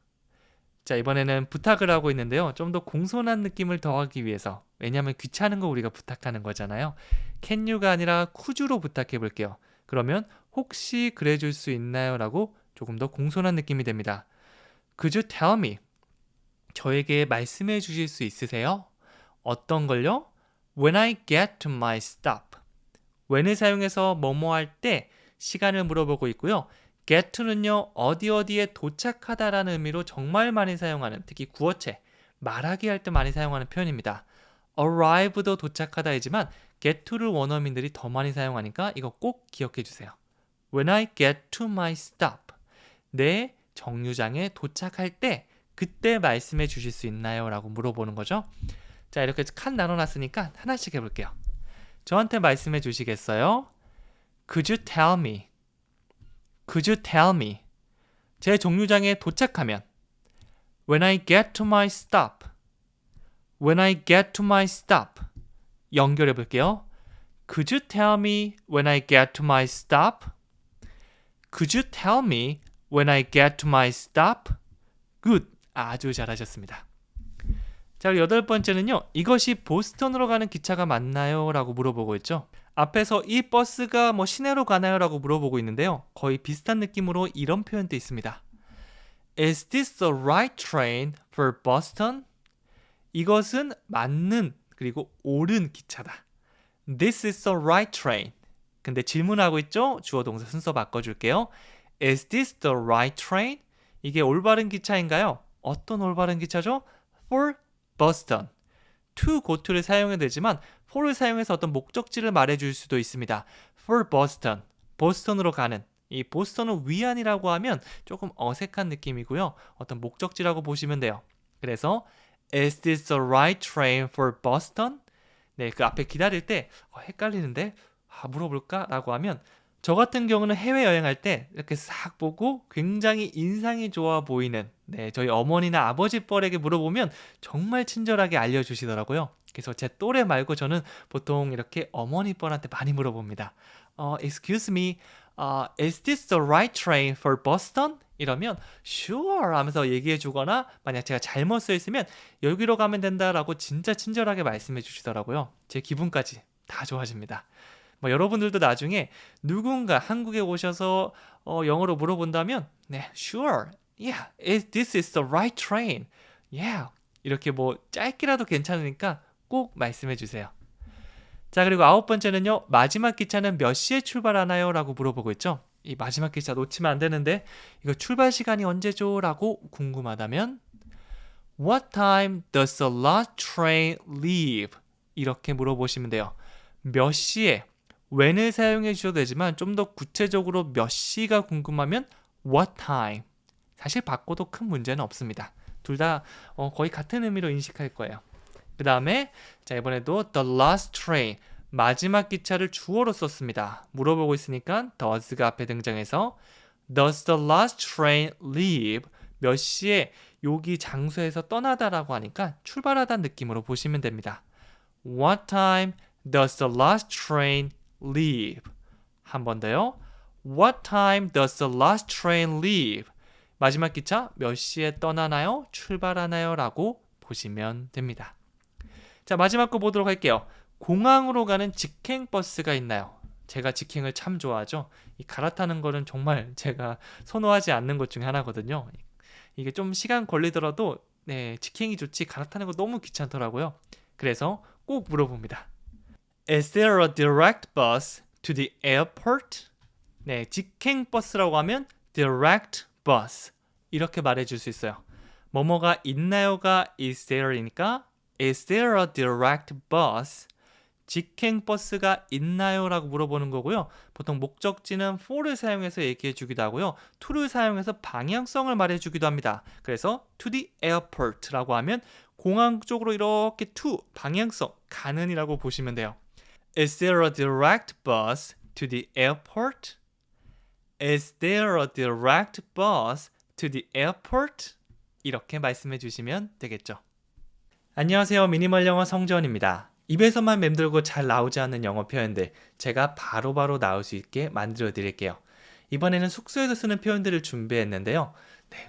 Speaker 1: 자, 이번에는 부탁을 하고 있는데요. 좀 더 공손한 느낌을 더하기 위해서, 왜냐하면 귀찮은 거 우리가 부탁하는 거잖아요. Can you가 아니라 could you로 부탁해 볼게요. 그러면 혹시 그래 줄 수 있나요? 라고 조금 더 공손한 느낌이 됩니다. Could you tell me? 저에게 말씀해 주실 수 있으세요? 어떤 걸요? When I get to my stop. when을 사용해서 뭐뭐 할 때 시간을 물어보고 있고요. get to는요, 어디에 도착하다라는 의미로 정말 많이 사용하는, 특히 구어체, 말하기 할 때 많이 사용하는 표현입니다. arrive도 도착하다이지만 get to를 원어민들이 더 많이 사용하니까 이거 꼭 기억해 주세요. When I get to my stop. 내 정류장에 도착할 때 그때 말씀해 주실 수 있나요? 라고 물어보는 거죠. 자, 이렇게 칸 나눠놨으니까 하나씩 해볼게요. 저한테 말씀해 주시겠어요? Could you tell me? Could you tell me? 제 정류장에 도착하면 When I get to my stop. When I get to my stop. 연결해 볼게요. Could you tell me when I get to my stop? Could you tell me when I get to my stop? Good. 아주 잘하셨습니다. 자, 여덟 번째는요. 이것이 보스턴으로 가는 기차가 맞나요? 라고 물어보고 있죠. 앞에서 이 버스가 뭐 시내로 가나요? 라고 물어보고 있는데요. 거의 비슷한 느낌으로 이런 표현도 있습니다. Is this the right train for Boston? 이것은 맞는 그리고 옳은 기차다. This is the right train. 근데 질문하고 있죠? 주어 동사 순서 바꿔줄게요. Is this the right train? 이게 올바른 기차인가요? 어떤 올바른 기차죠? for Boston. to go to를 사용해야 되지만 for를 사용해서 어떤 목적지를 말해줄 수도 있습니다. for Boston. 보스턴으로 가는. 이 보스턴을 위안이라고 하면 조금 어색한 느낌이고요. 어떤 목적지라고 보시면 돼요. 그래서 Is this the right train for Boston? 네, 그 앞에 기다릴 때 헷갈리는데 물어볼까? 라고 하면 저 같은 경우는 해외여행할 때 이렇게 싹 보고 굉장히 인상이 좋아 보이는 저희 어머니나 아버지 뻘에게 물어보면 정말 친절하게 알려주시더라고요. 그래서 제 또래 말고 저는 보통 이렇게 어머니 뻘한테 많이 물어봅니다. Excuse me, is this the right train for Boston? 이러면 sure 하면서 얘기해 주거나 만약 제가 잘못 써 있으면 여기로 가면 된다라고 진짜 친절하게 말씀해 주시더라고요. 제 기분까지 다 좋아집니다. 여러분들도 나중에 누군가 한국에 오셔서 영어로 물어본다면 sure, yeah, this is the right train, yeah 이렇게 짧게라도 괜찮으니까 꼭 말씀해 주세요. 자, 그리고 9번째는요. 마지막 기차는 몇 시에 출발하나요? 라고 물어보고 있죠. 이 마지막 기차 놓치면 안 되는데 이거 출발 시간이 언제죠? 라고 궁금하다면 What time does the last train leave? 이렇게 물어보시면 돼요. 몇 시에 when을 사용해 주셔도 되지만 좀 더 구체적으로 몇 시가 궁금하면 what time. 사실 바꿔도 큰 문제는 없습니다. 둘 다 거의 같은 의미로 인식할 거예요. 그 다음에 자 이번에도 the last train 마지막 기차를 주어로 썼습니다. 물어보고 있으니까 does가 앞에 등장해서 Does the last train leave? 몇 시에 여기 장소에서 떠나다라고 하니까 출발하다는 느낌으로 보시면 됩니다. What time does the last train leave? 한 번 더요. What time does the last train leave? 마지막 기차 몇 시에 떠나나요? 출발하나요? 라고 보시면 됩니다. 자, 마지막 거 보도록 할게요. 공항으로 가는 직행버스가 있나요? 제가 직행을 참 좋아하죠. 이 갈아타는 거는 정말 제가 선호하지 않는 것 중에 하나거든요. 이게 좀 시간 걸리더라도 직행이 좋지 갈아타는 거 너무 귀찮더라고요. 그래서 꼭 물어봅니다. Is there a direct bus to the airport? 네, 직행버스라고 하면 direct bus 이렇게 말해줄 수 있어요. 뭐뭐가 있나요가 is there이니까 Is there a direct bus? 직행버스가 있나요? 라고 물어보는 거고요. 보통 목적지는 for를 사용해서 얘기해 주기도 하고요. to를 사용해서 방향성을 말해 주기도 합니다. 그래서 to the airport 라고 하면 공항 쪽으로 이렇게 to, 방향성, 가는 이라고 보시면 돼요. Is there a direct bus to the airport? Is there a direct bus to the airport? 이렇게 말씀해 주시면 되겠죠. 안녕하세요. 미니멀 영어 성재원입니다. 입에서만 맴돌고 잘 나오지 않는 영어 표현들 제가 바로바로 나올 수 있게 만들어 드릴게요. 이번에는 숙소에서 쓰는 표현들을 준비했는데요.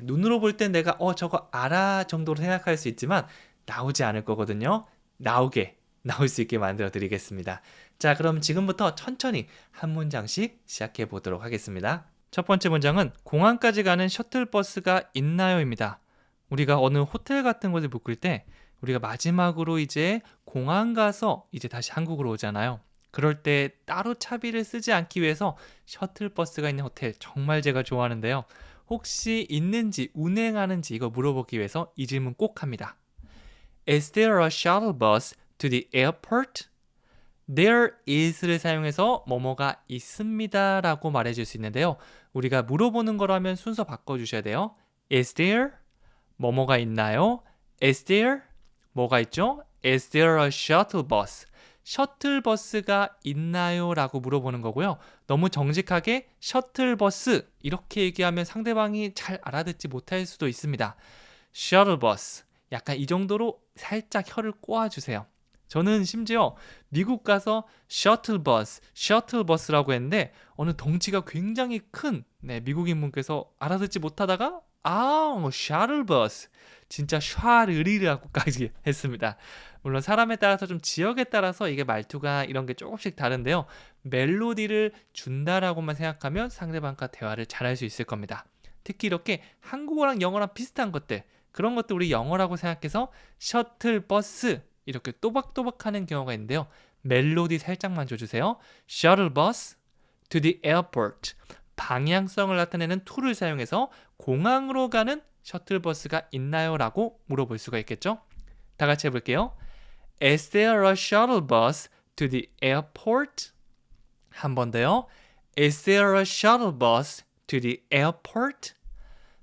Speaker 1: 눈으로 볼 땐 내가 저거 알아 정도로 생각할 수 있지만 나오지 않을 거거든요. 나올 수 있게 만들어 드리겠습니다. 자, 그럼 지금부터 천천히 한 문장씩 시작해 보도록 하겠습니다. 첫 번째 문장은 공항까지 가는 셔틀버스가 있나요?입니다. 우리가 어느 호텔 같은 곳에 묵을 때 우리가 마지막으로 이제 공항 가서 이제 다시 한국으로 오잖아요. 그럴 때 따로 차비를 쓰지 않기 위해서 셔틀버스가 있는 호텔 정말 제가 좋아하는데요. 혹시 있는지 운행하는지 이거 물어보기 위해서 이 질문 꼭 합니다. Is there a shuttle bus to the airport? There is를 사용해서 뭐뭐가 있습니다 라고 말해줄 수 있는데요. 우리가 물어보는 거라면 순서 바꿔주셔야 돼요. Is there? 뭐뭐가 있나요? Is there? 뭐가 있죠? Is there a shuttle bus? 셔틀버스가 있나요? 라고 물어보는 거고요. 너무 정직하게 셔틀버스 이렇게 얘기하면 상대방이 잘 알아듣지 못할 수도 있습니다. 셔틀버스 약간 이 정도로 살짝 혀를 꼬아주세요. 저는 심지어 미국 가서 셔틀버스라고 했는데 어느 덩치가 굉장히 큰 미국인 분께서 알아듣지 못하다가 셔틀버스 진짜 샤르리라고까지 했습니다. 물론 사람에 따라서 좀 지역에 따라서 이게 말투가 이런 게 조금씩 다른데요. 멜로디를 준다라고만 생각하면 상대방과 대화를 잘할 수 있을 겁니다. 특히 이렇게 한국어랑 영어랑 비슷한 것들 그런 것들 우리 영어라고 생각해서 셔틀버스 이렇게 또박또박하는 경우가 있는데요. 멜로디 살짝만 줘주세요. Shuttle bus to the airport. 방향성을 나타내는 to를 사용해서 공항으로 가는 셔틀버스가 있나요? 라고 물어볼 수가 있겠죠? 다 같이 해볼게요. Is there a shuttle bus to the airport? 한 번 더요. Is there a shuttle bus to the airport?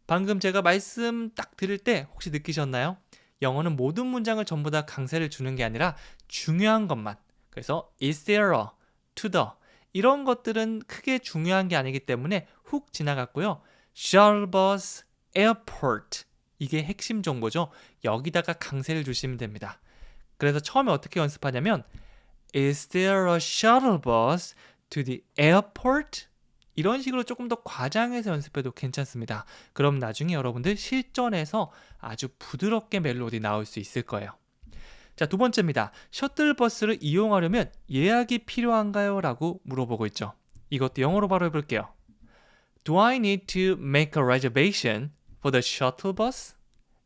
Speaker 1: 방금 제가 말씀 딱 들을 때 혹시 느끼셨나요? 영어는 모든 문장을 전부 다 강세를 주는 게 아니라 중요한 것만. 그래서 is there a, to the 이런 것들은 크게 중요한 게 아니기 때문에 훅 지나갔고요. shuttle bus, airport 이게 핵심 정보죠. 여기다가 강세를 주시면 됩니다. 그래서 처음에 어떻게 연습하냐면 Is there a shuttle bus to the airport? 이런 식으로 조금 더 과장해서 연습해도 괜찮습니다. 그럼 나중에 여러분들 실전에서 아주 부드럽게 멜로디 나올 수 있을 거예요. 자, 두 번째입니다. 셔틀버스를 이용하려면 예약이 필요한가요? 라고 물어보고 있죠. 이것도 영어로 바로 해볼게요. Do I need to make a reservation for the shuttle bus?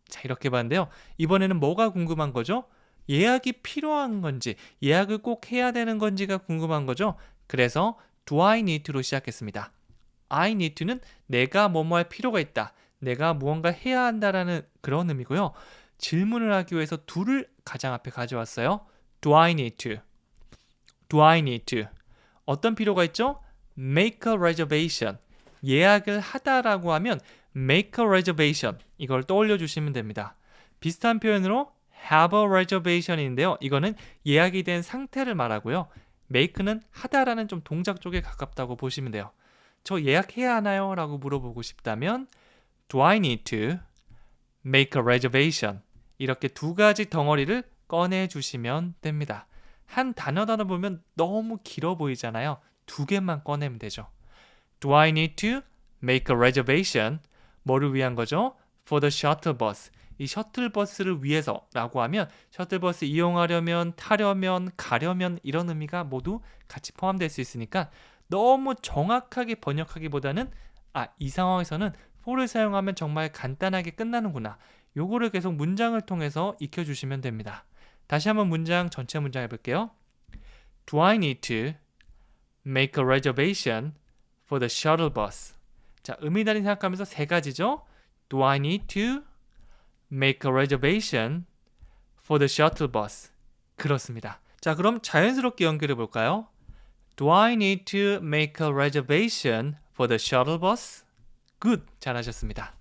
Speaker 1: 자, 이렇게 봤는데요. 이번에는 뭐가 궁금한 거죠? 예약이 필요한 건지, 예약을 꼭 해야 되는 건지가 궁금한 거죠. 그래서 do I need to로 시작했습니다. I need to는 내가 뭐뭐 할 필요가 있다. 내가 무언가 해야 한다라는 그런 의미고요. 질문을 하기 위해서 do를 가장 앞에 가져왔어요. Do I need to? Do I need to? 어떤 필요가 있죠? Make a reservation. 예약을 하다라고 하면 make a reservation. 이걸 떠올려 주시면 됩니다. 비슷한 표현으로 have a reservation인데요. 이거는 예약이 된 상태를 말하고요. make는 하다라는 좀 동작 쪽에 가깝다고 보시면 돼요. 저 예약해야 하나요? 라고 물어보고 싶다면 Do I need to make a reservation? 이렇게 두 가지 덩어리를 꺼내 주시면 됩니다. 한 단어 보면 너무 길어 보이잖아요. 두 개만 꺼내면 되죠. Do I need to make a reservation? 뭐를 위한 거죠? For the shuttle bus. 이 셔틀버스를 위해서라고 하면 셔틀버스 이용하려면, 타려면, 가려면 이런 의미가 모두 같이 포함될 수 있으니까 너무 정확하게 번역하기보다는 이 상황에서는 for를 사용하면 정말 간단하게 끝나는구나. 요거를 계속 문장을 통해서 익혀주시면 됩니다. 다시 한번 전체 문장 해볼게요. Do I need to make a reservation for the shuttle bus? 자, 의미단위 생각하면서 세 가지죠. Do I need to make a reservation for the shuttle bus? 그렇습니다. 자, 그럼 자연스럽게 연결해 볼까요? Do I need to make a reservation for the shuttle bus? Good! 잘하셨습니다.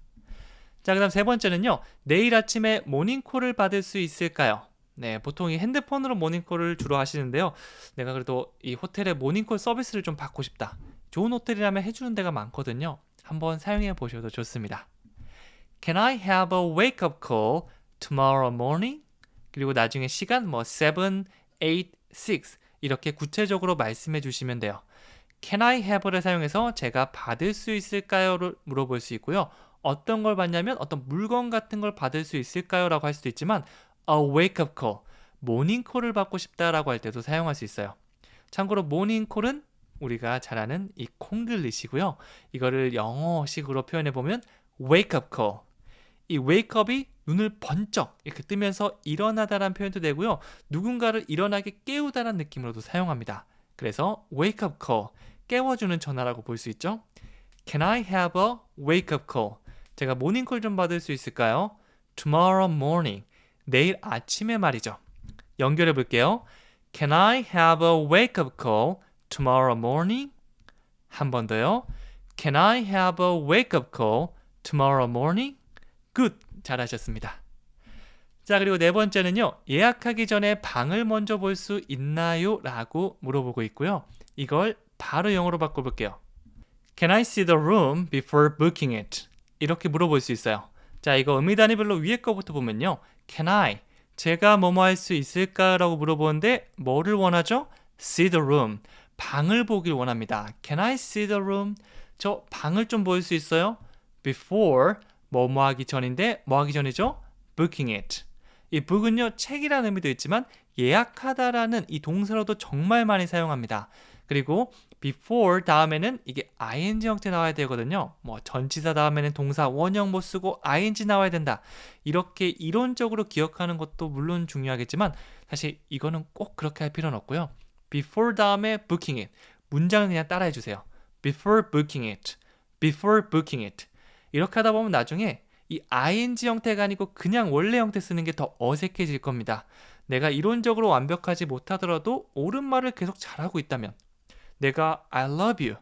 Speaker 1: 자, 그 다음 세 번째는요. 내일 아침에 모닝콜을 받을 수 있을까요? 네, 보통 이 핸드폰으로 모닝콜을 주로 하시는데요. 내가 그래도 이 호텔의 모닝콜 서비스를 좀 받고 싶다. 좋은 호텔이라면 해주는 데가 많거든요. 한번 사용해 보셔도 좋습니다. Can I have a wake-up call tomorrow morning? 그리고 나중에 시간 7, 8, 6 이렇게 구체적으로 말씀해 주시면 돼요. Can I have를 사용해서 제가 받을 수 있을까요?를 물어볼 수 있고요. 어떤 걸 받냐면 어떤 물건 같은 걸 받을 수 있을까요? 라고 할 수도 있지만 a wake-up call, 모닝콜을 받고 싶다라고 할 때도 사용할 수 있어요. 참고로 모닝콜은 우리가 잘 아는 이 콩글리시고요. 이거를 영어식으로 표현해보면 wake-up call. 이 wake-up이 눈을 번쩍 이렇게 뜨면서 일어나다라는 표현도 되고요. 누군가를 일어나게 깨우다라는 느낌으로도 사용합니다. 그래서 wake-up call, 깨워주는 전화라고 볼 수 있죠. Can I have a wake-up call? 제가 모닝콜 좀 받을 수 있을까요? Tomorrow morning, 내일 아침에 말이죠. 연결해 볼게요. Can I have a wake-up call tomorrow morning? 한 번 더요. Can I have a wake-up call tomorrow morning? Good! 잘하셨습니다. 자, 그리고 네 번째는요. 예약하기 전에 방을 먼저 볼 수 있나요? 라고 물어보고 있고요. 이걸 바로 영어로 바꿔볼게요. Can I see the room before booking it? 이렇게 물어볼 수 있어요. 자, 이거 의미 단위별로 위에 거부터 보면요. Can I? 제가 뭐뭐 할 수 있을까? 라고 물어보는데 뭐를 원하죠? See the room. 방을 보길 원합니다. Can I see the room? 저 방을 좀 볼 수 있어요? Before 뭐뭐 하기 전인데 뭐 하기 전이죠? Booking it. 이 book은요 책이라는 의미도 있지만 예약하다라는 이 동사로도 정말 많이 사용합니다. 그리고 before 다음에는 이게 ing 형태 나와야 되거든요. 뭐 전치사 다음에는 동사 원형 못 쓰고 ing 나와야 된다. 이렇게 이론적으로 기억하는 것도 물론 중요하겠지만 사실 이거는 꼭 그렇게 할 필요는 없고요. before 다음에 booking it. 문장을 그냥 따라해 주세요. before booking it. before booking it. 이렇게 하다 보면 나중에 이 ing 형태가 아니고 그냥 원래 형태 쓰는 게 더 어색해질 겁니다. 내가 이론적으로 완벽하지 못하더라도 옳은 말을 계속 잘하고 있다면 내가 I love you,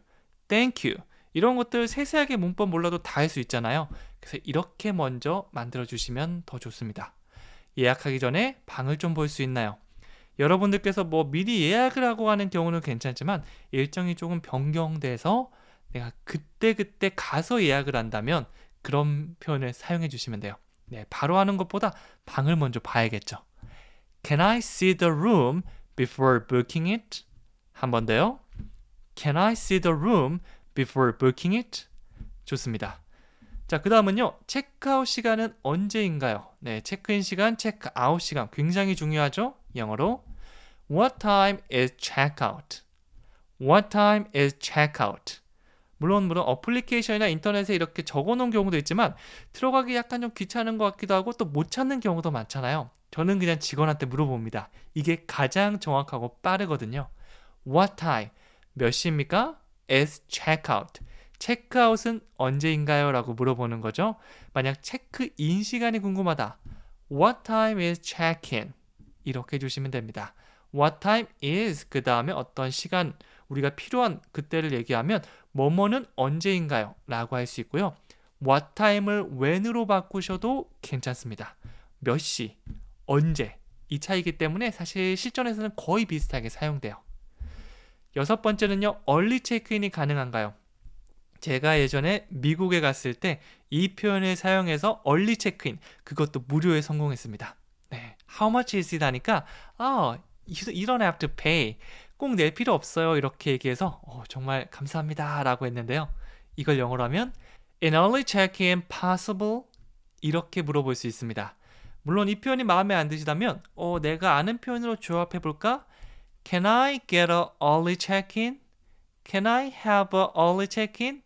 Speaker 1: thank you 이런 것들 세세하게 문법 몰라도 다 할 수 있잖아요. 그래서 이렇게 먼저 만들어 주시면 더 좋습니다. 예약하기 전에 방을 좀 볼 수 있나요? 여러분들께서 뭐 미리 예약을 하고 하는 경우는 괜찮지만 일정이 조금 변경돼서 내가 그때그때 가서 예약을 한다면 그런 표현을 사용해 주시면 돼요. 네, 바로 하는 것보다 방을 먼저 봐야겠죠. Can I see the room before booking it? 한 번 더요. Can I see the room before booking it? 좋습니다. 자, 그 다음은요. 체크아웃 시간은 언제인가요? 네, 체크인 시간, 체크아웃 시간 굉장히 중요하죠. 영어로 What time is checkout? What time is checkout? 물론 어플리케이션이나 인터넷에 이렇게 적어놓은 경우도 있지만 들어가기 약간 좀 귀찮은 것 같기도 하고 또 못 찾는 경우도 많잖아요. 저는 그냥 직원한테 물어봅니다. 이게 가장 정확하고 빠르거든요. What time? 몇 시입니까? is checkout. 체크아웃은 언제인가요? 라고 물어보는 거죠. 만약 체크인 시간이 궁금하다. What time is check-in? 이렇게 해주시면 됩니다. What time is 그 다음에 어떤 시간 우리가 필요한 그때를 얘기하면 뭐뭐는 언제인가요? 라고 할 수 있고요. What time을 when으로 바꾸셔도 괜찮습니다. 몇 시, 언제 이 차이기 때문에 사실 실전에서는 거의 비슷하게 사용돼요. 여섯 번째는요. early 체크인이 가능한가요? 제가 예전에 미국에 갔을 때 이 표현을 사용해서 early 체크인 그것도 무료에 성공했습니다. 네, How much is it 하니까 you don't have to pay. 꼭 낼 필요 없어요. 이렇게 얘기해서 정말 감사합니다 라고 했는데요. 이걸 영어로 하면 An early check-in possible? 이렇게 물어볼 수 있습니다. 물론 이 표현이 마음에 안 드시다면 내가 아는 표현으로 조합해 볼까? Can I get a early check-in? Can I have a early check-in?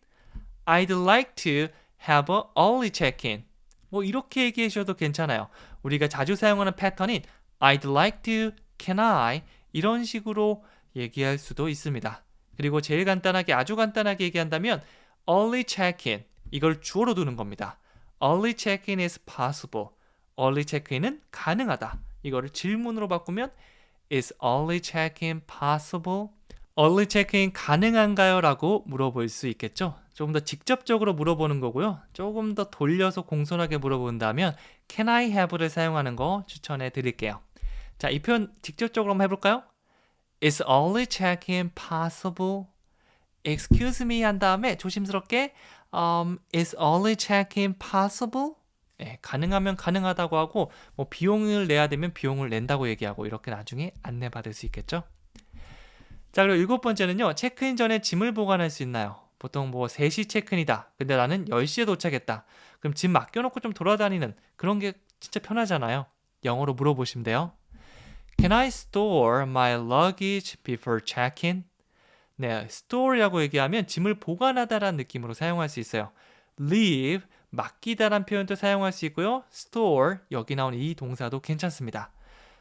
Speaker 1: I'd like to have a early check-in. 뭐 이렇게 얘기해 주셔도 괜찮아요. 우리가 자주 사용하는 패턴인 I'd like to, can I 이런 식으로 얘기할 수도 있습니다. 그리고 제일 간단하게 아주 간단하게 얘기한다면 early check-in 이걸 주어로 두는 겁니다. Early check-in is possible. early check-in은 가능하다. 이거를 질문으로 바꾸면 Is early check-in possible? early check-in 가능한가요? 라고 물어볼 수 있겠죠. 조금 더 직접적으로 물어보는 거고요. 조금 더 돌려서 공손하게 물어본다면 Can I have를 사용하는 거 추천해 드릴게요. 자, 이 표현 직접적으로 한번 해볼까요? Is early check-in possible? Excuse me 한 다음에 조심스럽게 Is early check-in possible? 네, 가능하면 가능하다고 하고 뭐 비용을 내야 되면 비용을 낸다고 얘기하고 이렇게 나중에 안내받을 수 있겠죠. 자, 그리고 일곱 번째는요. 체크인 전에 짐을 보관할 수 있나요? 보통 뭐 3시 체크인이다. 근데 나는 10시에 도착했다. 그럼 짐 맡겨놓고 좀 돌아다니는 그런 게 진짜 편하잖아요. 영어로 물어보시면 돼요. Can I store my luggage before check-in? 네, store라고 얘기하면 짐을 보관하다라는 느낌으로 사용할 수 있어요. leave, 맡기다라는 표현도 사용할 수 있고요. store, 여기 나온 이 동사도 괜찮습니다.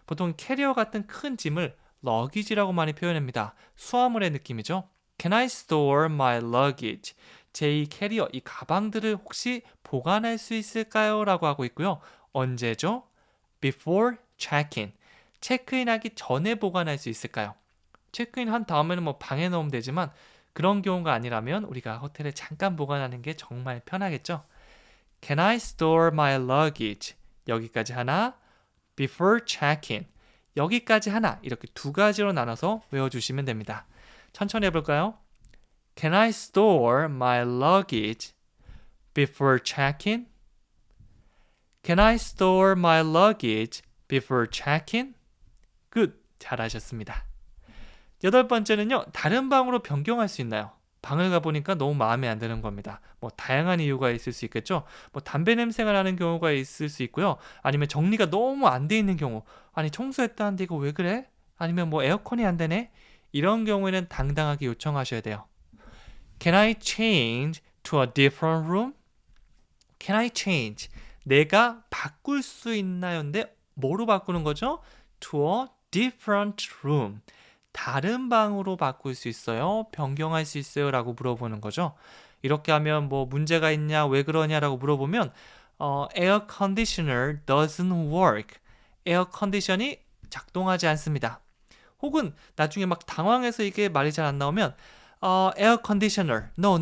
Speaker 1: 보통 캐리어 같은 큰 짐을 luggage라고 많이 표현합니다. 수화물의 느낌이죠. Can I store my luggage? 제 이 캐리어, 이 가방들을 혹시 보관할 수 있을까요? 라고 하고 있고요. 언제죠? Before check-in. 체크인하기 전에 보관할 수 있을까요? 체크인 한 다음에는 뭐 방에 넣으면 되지만 그런 경우가 아니라면 우리가 호텔에 잠깐 보관하는 게 정말 편하겠죠? Can I store my luggage? 여기까지 하나. Before check-in. 여기까지 하나. 이렇게 두 가지로 나눠서 외워주시면 됩니다. 천천히 해볼까요? Can I store my luggage before check-in? Can I store my luggage before check-in? 굿! 잘하셨습니다. 여덟 번째는요. 다른 방으로 변경할 수 있나요? 방을 가보니까 너무 마음에 안 드는 겁니다. 뭐 다양한 이유가 있을 수 있겠죠. 뭐 담배 냄새가 나는 경우가 있을 수 있고요. 아니면 정리가 너무 안 돼 있는 경우. 아니 청소했다는데 이거 왜 그래? 아니면 뭐 에어컨이 안 되네? 이런 경우에는 당당하게 요청하셔야 돼요. Can I change to a different room? Can I change? 내가 바꿀 수 있나요?인데 뭐로 바꾸는 거죠? To a different room. 다른 방으로 바꿀 수 있어요? 변경할 수 있어요? 라고 물어보는 거죠. 이렇게 하면 뭐 문제가 있냐? 왜 그러냐? 라고 물어보면 air conditioner doesn't work. 에어 컨디션이 작동하지 않습니다. 혹은 나중에 막 당황해서 이게 말이 잘 안 나오면 air conditioner, no,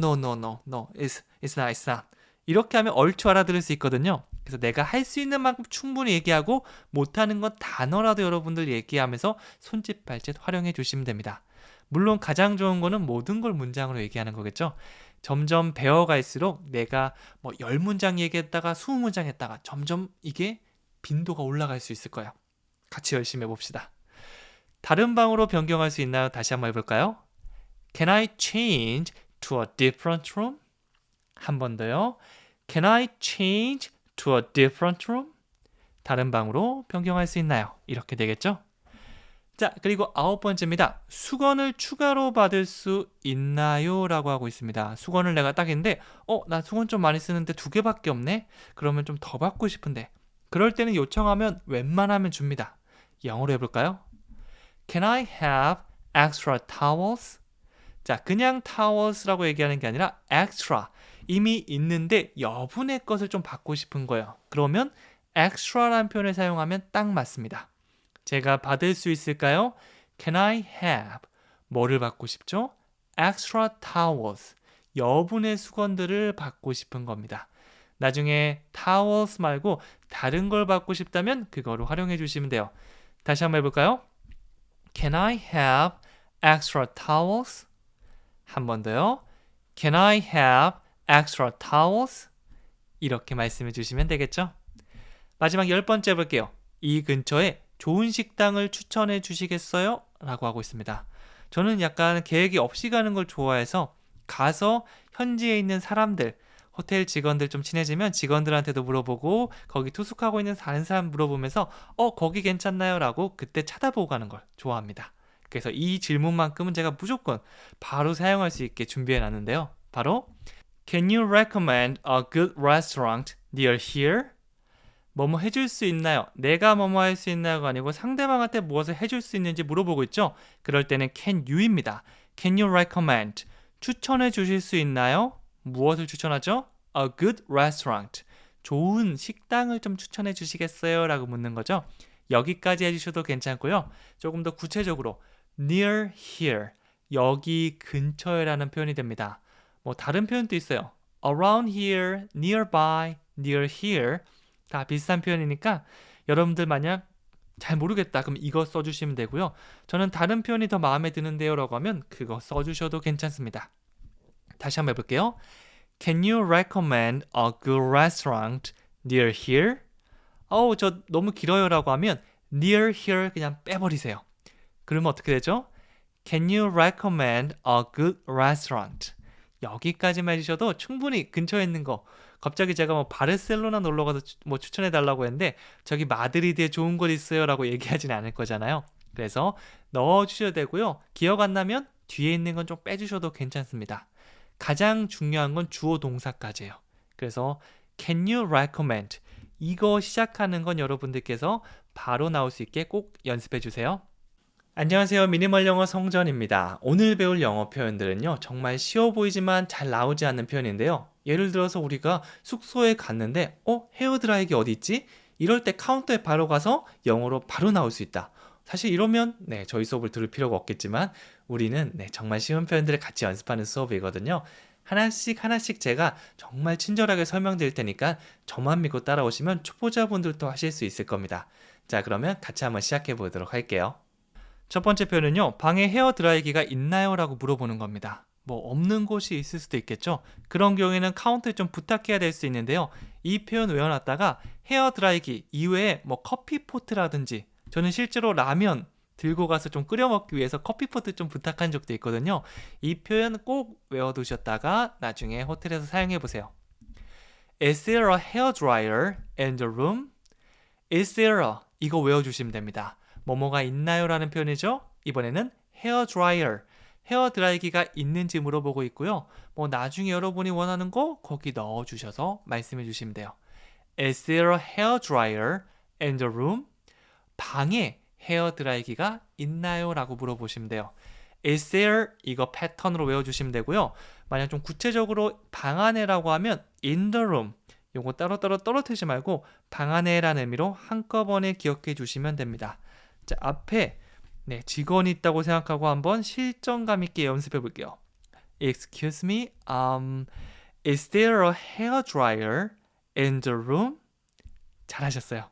Speaker 1: it's not. 이렇게 하면 얼추 알아들을 수 있거든요. 그래서 내가 할 수 있는 만큼 충분히 얘기하고 못하는 건 단어라도 여러분들 얘기하면서 손짓 발짓 활용해 주시면 됩니다. 물론 가장 좋은 거는 모든 걸 문장으로 얘기하는 거겠죠. 점점 배워갈수록 내가 뭐 10문장 얘기했다가 20문장 했다가 점점 이게 빈도가 올라갈 수 있을 거예요. 같이 열심히 해봅시다. 다른 방으로 변경할 수 있나요? 다시 한번 해볼까요? Can I change to a different room? 한 번 더요. Can I change to a different room? 다른 방으로 변경할 수 있나요? 이렇게 되겠죠? 자, 그리고 9번째입니다. 수건을 추가로 받을 수 있나요? 라고 하고 있습니다. 수건을 내가 딱 했는데 나 수건 좀 많이 쓰는데 2개밖에 없네? 그러면 좀 더 받고 싶은데 그럴 때는 요청하면 웬만하면 줍니다. 영어로 해볼까요? Can I have extra towels? 자, 그냥 towels라고 얘기하는 게 아니라 extra. 이미 있는데 여분의 것을 좀 받고 싶은 거예요. 그러면 extra라는 표현을 사용하면 딱 맞습니다. 제가 받을 수 있을까요? Can I have? 뭐를 받고 싶죠? extra towels. 여분의 수건들을 받고 싶은 겁니다. 나중에 towels 말고 다른 걸 받고 싶다면 그거를 활용해 주시면 돼요. 다시 한번 해볼까요? Can I have extra towels? 한 번 더요. Can I have extra towels? 이렇게 말씀해 주시면 되겠죠? 마지막 10번째 볼게요. 이 근처에 좋은 식당을 추천해 주시겠어요? 라고 하고 있습니다. 저는 약간 계획이 없이 가는 걸 좋아해서 가서 현지에 있는 사람들, 호텔 직원들 좀 친해지면 직원들한테도 물어보고 거기 투숙하고 있는 다른 사람 물어보면서 거기 괜찮나요? 라고 그때 찾아보고 가는 걸 좋아합니다. 그래서 이 질문만큼은 제가 무조건 바로 사용할 수 있게 준비해 놨는데요. 바로 Can you recommend a good restaurant near here? 뭐뭐 해줄 수 있나요? 내가 뭐뭐 할 수 있나요가 아니고 상대방한테 무엇을 해줄 수 있는지 물어보고 있죠? 그럴 때는 can you입니다. Can you recommend? 추천해 주실 수 있나요? 무엇을 추천하죠? A good restaurant. 좋은 식당을 좀 추천해 주시겠어요? 라고 묻는 거죠. 여기까지 해주셔도 괜찮고요. 조금 더 구체적으로 near here. 여기 근처에 라는 표현이 됩니다. 뭐 다른 표현도 있어요. around here, nearby, near here. 다 비슷한 표현이니까 여러분들 만약 잘 모르겠다 그럼 이거 써주시면 되고요. 저는 다른 표현이 더 마음에 드는데요 라고 하면 그거 써주셔도 괜찮습니다. 다시 한번 해볼게요. Can you recommend a good restaurant near here? 저 너무 길어요 라고 하면 near here 그냥 빼버리세요. 그러면 어떻게 되죠? Can you recommend a good restaurant? 여기까지만 해주셔도 충분히 근처에 있는 거 갑자기 제가 뭐 바르셀로나 놀러 가서 뭐 추천해 달라고 했는데 저기 마드리드에 좋은 곳 있어요 라고 얘기하진 않을 거잖아요. 그래서 넣어주셔도 되고요. 기억 안 나면 뒤에 있는 건 좀 빼주셔도 괜찮습니다. 가장 중요한 건 주어 동사까지예요. 그래서 can you recommend 이거 시작하는 건 여러분들께서 바로 나올 수 있게 꼭 연습해 주세요. 안녕하세요. 미니멀 영어 성전입니다. 오늘 배울 영어 표현들은요. 정말 쉬워 보이지만 잘 나오지 않는 표현인데요. 예를 들어서 우리가 숙소에 갔는데 헤어드라이기 어디 있지? 이럴 때 카운터에 바로 가서 영어로 바로 나올 수 있다. 사실 이러면 저희 수업을 들을 필요가 없겠지만 우리는 정말 쉬운 표현들을 같이 연습하는 수업이거든요. 하나씩 제가 정말 친절하게 설명드릴 테니까 저만 믿고 따라오시면 초보자분들도 하실 수 있을 겁니다. 자, 그러면 같이 한번 시작해 보도록 할게요. 첫 번째 표현은요. 방에 헤어드라이기가 있나요? 라고 물어보는 겁니다. 뭐 없는 곳이 있을 수도 있겠죠. 그런 경우에는 카운터에 좀 부탁해야 될 수 있는데요. 이 표현 외워놨다가 헤어드라이기 이외에 뭐 커피포트라든지 저는 실제로 라면 들고 가서 좀 끓여 먹기 위해서 커피포트 좀 부탁한 적도 있거든요. 이 표현 꼭 외워두셨다가 나중에 호텔에서 사용해 보세요. Is there a hairdryer in the room? Is there a 이거 외워주시면 됩니다. 뭐뭐가 있나요? 라는 표현이죠. 이번에는 hairdryer, 헤어드라이기가 있는지 물어보고 있고요. 뭐 나중에 여러분이 원하는 거 거기 넣어주셔서 말씀해 주시면 돼요. Is there a hairdryer in the room? 방에 헤어드라이기가 있나요? 라고 물어보시면 돼요. Is there 이거 패턴으로 외워주시면 되고요. 만약 좀 구체적으로 방 안에라고 하면 in the room 요거 따로따로 떨어뜨리지 말고 방 안에라는 의미로 한꺼번에 기억해 주시면 됩니다. 자, 앞에 직원이 있다고 생각하고 한번 실정감 있게 연습해 볼게요. Excuse me, is there a hair dryer in the room? 잘하셨어요.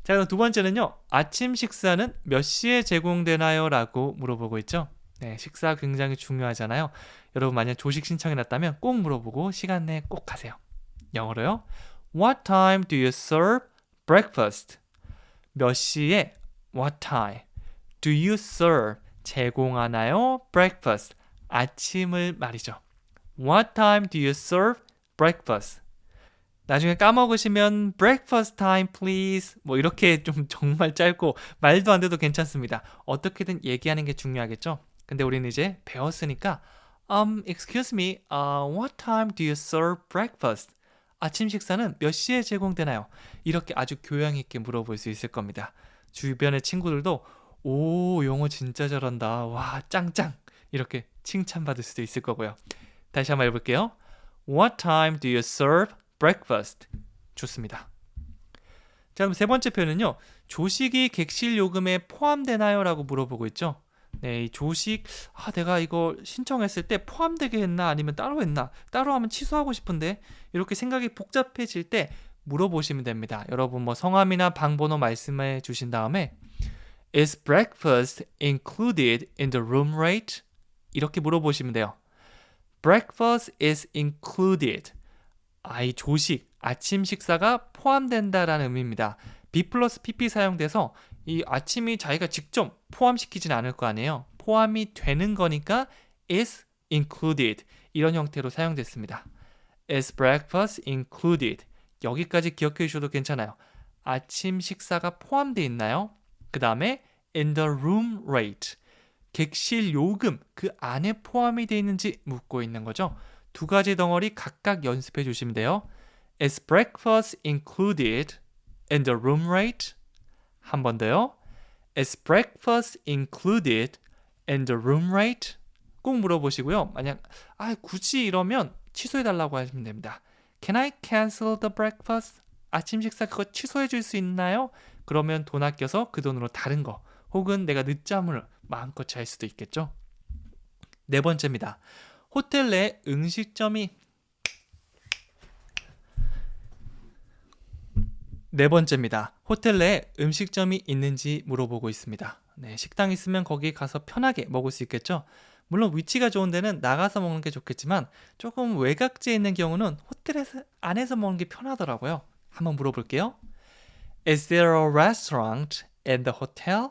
Speaker 1: 자, 그럼 두 번째는요. 아침 식사는 몇 시에 제공되나요? 라고 물어보고 있죠. 네, 식사 굉장히 중요하잖아요. 여러분 만약 조식 신청해 놨다면 꼭 물어보고 시간 내에 꼭 하세요. 영어로요. What time do you serve breakfast? 몇 시에 What time do you serve 제공하나요? breakfast 아침을 말이죠. What time do you serve breakfast? 나중에 까먹으시면 breakfast time please 뭐 이렇게 좀 정말 짧고 말도 안 돼도 괜찮습니다. 어떻게든 얘기하는 게 중요하겠죠. 근데 우리는 이제 배웠으니까 excuse me, what time do you serve breakfast? 아침 식사는 몇 시에 제공되나요? 이렇게 아주 교양 있게 물어볼 수 있을 겁니다. 주변의 친구들도 오, 영어 진짜 잘한다. 와, 짱짱. 이렇게 칭찬받을 수도 있을 거고요. 다시 한번 해볼게요. What time do you serve breakfast? 좋습니다. 자, 그럼 세 번째 표현은요. 조식이 객실 요금에 포함되나요? 라고 물어보고 있죠. 네, 이 조식 내가 이거 신청했을 때 포함되게 했나 아니면 따로 했나? 따로 하면 취소하고 싶은데 이렇게 생각이 복잡해질 때 물어보시면 됩니다. 여러분 뭐 성함이나 방번호 말씀해 주신 다음에 Is breakfast included in the room rate? 이렇게 물어보시면 돼요. Breakfast is included. 이 조식, 아침 식사가 포함된다라는 의미입니다. B 플러스 PP 사용돼서 이 아침이 자기가 직접 포함시키진 않을 거 아니에요. 포함이 되는 거니까 is included 이런 형태로 사용됐습니다. Is breakfast included? 여기까지 기억해 주셔도 괜찮아요. 아침 식사가 포함되어 있나요? 그 다음에 in the room rate 객실 요금 그 안에 포함이 되어 있는지 묻고 있는 거죠. 두 가지 덩어리 각각 연습해 주시면 돼요. Is breakfast included in the room rate? 한 번 더요. Is breakfast included in the room rate? 꼭 물어보시고요. 만약 굳이 이러면 취소해 달라고 하시면 됩니다. Can I cancel the breakfast? 아침 식사 그거 취소해 줄 수 있나요? 그러면 돈 아껴서 그 돈으로 다른 거 혹은 내가 늦잠을 마음껏 잘 수도 있겠죠. 네 번째입니다. 호텔 내 음식점이 호텔 내에 음식점이 있는지 물어보고 있습니다. 네, 식당 있으면 거기 가서 편하게 먹을 수 있겠죠. 물론 위치가 좋은 데는 나가서 먹는 게 좋겠지만 조금 외곽지에 있는 경우는 호텔에서 안에서 먹는 게 편하더라고요. 한번 물어볼게요. Is there a restaurant in the hotel?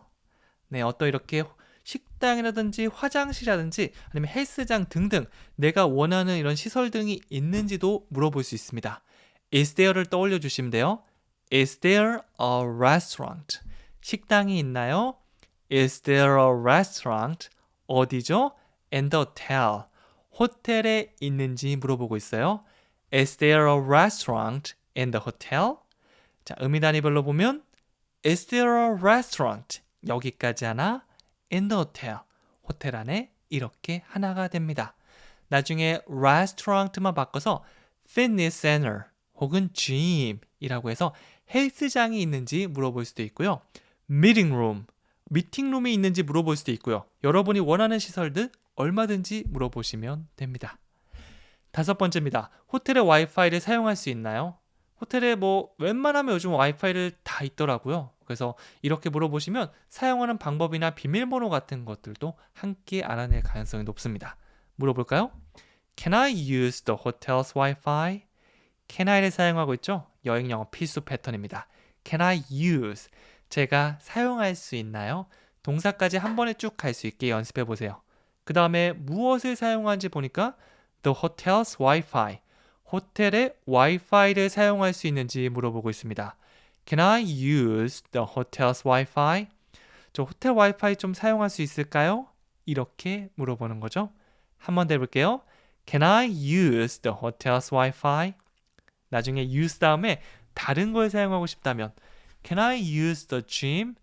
Speaker 1: 네, 어떤 이렇게 식당이라든지 화장실이라든지 아니면 헬스장 등등 내가 원하는 이런 시설 등이 있는지도 물어볼 수 있습니다. Is there를 떠올려 주시면 돼요. Is there a restaurant? 식당이 있나요? Is there a restaurant? 어디죠? In the hotel. 호텔에 있는지 물어보고 있어요. Is there a restaurant in the hotel? 자, 의미 단위별로 보면 Is there a restaurant? 여기까지 하나 in the hotel. 호텔 안에 이렇게 하나가 됩니다. 나중에 restaurant만 바꿔서 fitness center 혹은 gym이라고 해서 헬스장이 있는지 물어볼 수도 있고요. meeting room, 미팅룸이 있는지 물어볼 수도 있고요. 여러분이 원하는 시설들 얼마든지 물어보시면 됩니다. 다섯 번째입니다. 호텔의 와이파이를 사용할 수 있나요? 호텔에 뭐 웬만하면 요즘 와이파이를 다 있더라고요. 그래서 이렇게 물어보시면 사용하는 방법이나 비밀번호 같은 것들도 함께 알아낼 가능성이 높습니다. 물어볼까요? Can I use the hotel's Wi-Fi? Can I를 사용하고 있죠? 여행 영어 필수 패턴입니다. Can I use? 제가 사용할 수 있나요? 동사까지 한 번에 쭉 갈 수 있게 연습해 보세요. 그 다음에 무엇을 사용하는지 보니까 the hotel's Wi-Fi. 호텔의 와이파이를 사용할 수 있는지 물어보고 있습니다. Can I use the hotel's Wi-Fi? 저 호텔 와이파이 좀 사용할 수 있을까요? 이렇게 물어보는 거죠. 한 번 더 해볼게요. Can I use the hotel's Wi-Fi? 나중에 use 다음에 다른 걸 사용하고 싶다면 Can I use the gym?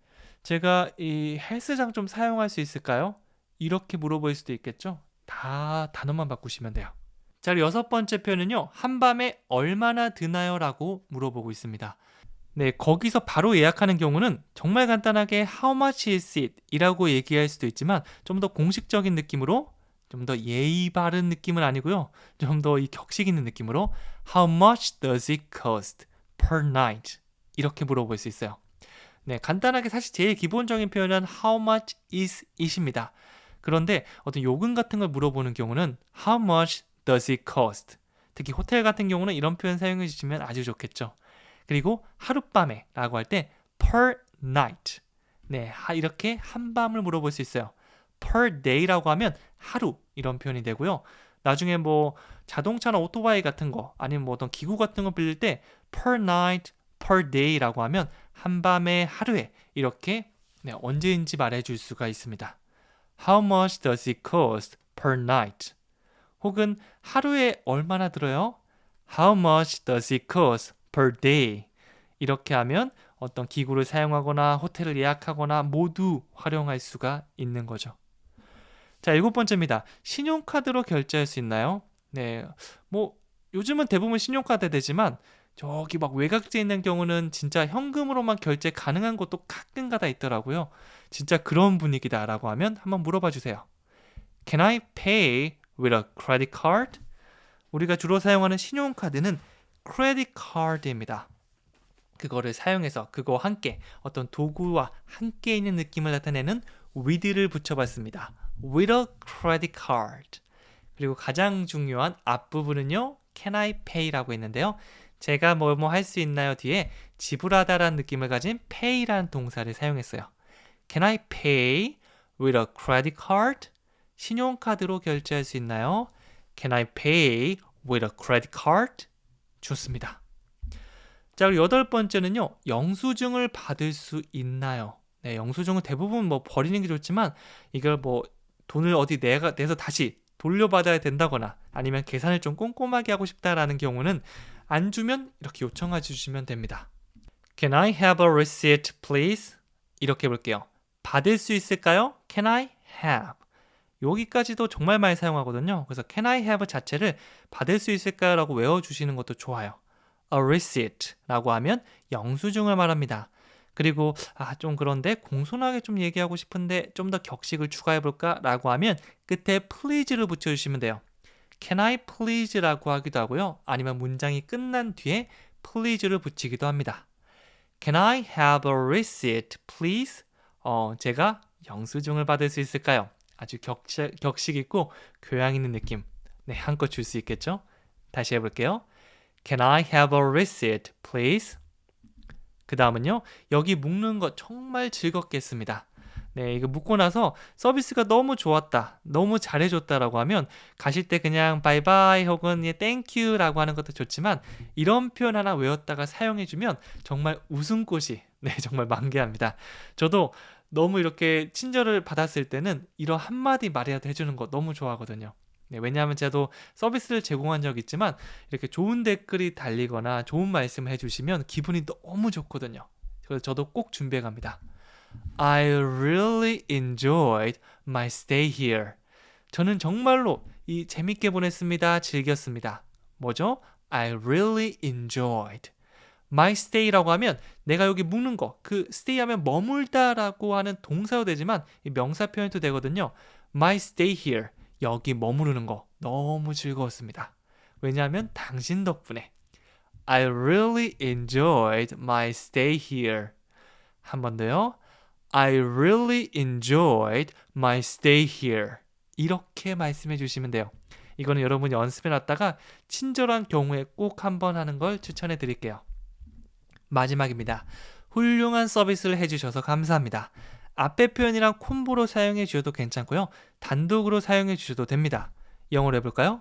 Speaker 1: 제가 이 헬스장 좀 사용할 수 있을까요? 이렇게 물어볼 수도 있겠죠. 다 단어만 바꾸시면 돼요. 자, 그리고 여섯 번째 표현은요. 한밤에 얼마나 드나요? 라고 물어보고 있습니다. 네, 거기서 바로 예약하는 경우는 정말 간단하게 How much is it? 이라고 얘기할 수도 있지만 좀 더 공식적인 느낌으로 좀 더 예의 바른 느낌은 아니고요. 좀 더 이 격식 있는 느낌으로 How much does it cost per night? 이렇게 물어볼 수 있어요. 네, 간단하게 사실 제일 기본적인 표현은 How much is it입니다. 그런데 어떤 요금 같은 걸 물어보는 경우는 How much does it cost? 특히 호텔 같은 경우는 이런 표현 사용해 주시면 아주 좋겠죠. 그리고 하룻밤에 라고 할 때 per night. 네, 이렇게 한밤을 물어볼 수 있어요. per day라고 하면 하루 이런 표현이 되고요. 나중에 뭐 자동차나 오토바이 같은 거 아니면 뭐 어떤 기구 같은 거 빌릴 때 per night, per day라고 하면 한밤에 하루에 이렇게 네, 언제인지 말해줄 수가 있습니다. How much does it cost per night? 혹은 하루에 얼마나 들어요? How much does it cost per day? 이렇게 하면 어떤 기구를 사용하거나 호텔을 예약하거나 모두 활용할 수가 있는 거죠. 자, 일곱 번째입니다. 신용카드로 결제할 수 있나요? 네, 뭐 요즘은 대부분 신용카드 되지만 저기 막 외곽지에 있는 경우는 진짜 현금으로만 결제 가능한 곳도 가끔가다 있더라고요. 진짜 그런 분위기다라고 하면 한번 물어봐 주세요. Can I pay with a credit card? 우리가 주로 사용하는 신용카드는 크레딧 카드입니다. 그거를 사용해서 그거와 함께 어떤 도구와 함께 있는 느낌을 나타내는 with를 붙여봤습니다. With a credit card. 그리고 가장 중요한 앞부분은요. Can I pay라고 했는데요. 제가 뭐 할 수 있나요? 뒤에 지불하다라는 느낌을 가진 pay라는 동사를 사용했어요. Can I pay with a credit card? 신용카드로 결제할 수 있나요? Can I pay with a credit card? 좋습니다. 자, 그리고 여덟 번째는요. 영수증을 받을 수 있나요? 네, 영수증은 대부분 뭐 버리는 게 좋지만 이걸 뭐 돈을 어디 내서 다시 돌려받아야 된다거나 아니면 계산을 좀 꼼꼼하게 하고 싶다라는 경우는 안 주면 이렇게 요청해 주시면 됩니다. Can I have a receipt, please? 이렇게 해볼게요. 받을 수 있을까요? Can I have? 여기까지도 정말 많이 사용하거든요. 그래서 Can I have 자체를 받을 수 있을까요? 라고 외워주시는 것도 좋아요. A receipt 라고 하면 영수증을 말합니다. 그리고 좀 그런데 공손하게 좀 얘기하고 싶은데 좀 더 격식을 추가해볼까? 라고 하면 끝에 please를 붙여주시면 돼요. Can I please? 라고 하기도 하고요. 아니면 문장이 끝난 뒤에 please를 붙이기도 합니다. Can I have a receipt, please? 제가 영수증을 받을 수 있을까요? 아주 격식 있고 교양 있는 느낌 네, 한껏 줄 수 있겠죠? 다시 해볼게요. Can I have a receipt, please? 그 다음은요. 여기 묶는 거 정말 즐겁게 했습니다. 네, 이거 묶고 나서 서비스가 너무 좋았다, 너무 잘해줬다라고 하면 가실 때 그냥 바이바이 혹은 땡큐라고 하는 것도 좋지만 이런 표현 하나 외웠다가 사용해주면 정말 웃음꽃이 네, 정말 만개합니다. 저도 너무 이렇게 친절을 받았을 때는 이런 한마디 말이라도 해주는 거 너무 좋아하거든요. 네, 왜냐하면 제가 서비스를 제공한 적이 있지만 이렇게 좋은 댓글이 달리거나 좋은 말씀을 해주시면 기분이 너무 좋거든요. 그래서 저도 꼭 준비해 갑니다. I really enjoyed my stay here. 저는 정말로 재밌게 보냈습니다. 즐겼습니다. 뭐죠? I really enjoyed. My stay라고 하면 내가 여기 묵는 거, 그 stay 하면 머물다라고 하는 동사도 되지만 이 명사 표현도 되거든요. My stay here. 여기 머무르는 거 너무 즐거웠습니다. 왜냐하면 당신 덕분에. I really enjoyed my stay here. 한 번 더요. I really enjoyed my stay here. 이렇게 말씀해 주시면 돼요. 이거는 여러분이 연습해 놨다가 친절한 경우에 꼭 한번 하는 걸 추천해 드릴게요. 마지막입니다. 훌륭한 서비스를 해주셔서 감사합니다. 앞에 표현이랑 콤보로 사용해 주셔도 괜찮고요. 단독으로 사용해 주셔도 됩니다. 영어로 해볼까요?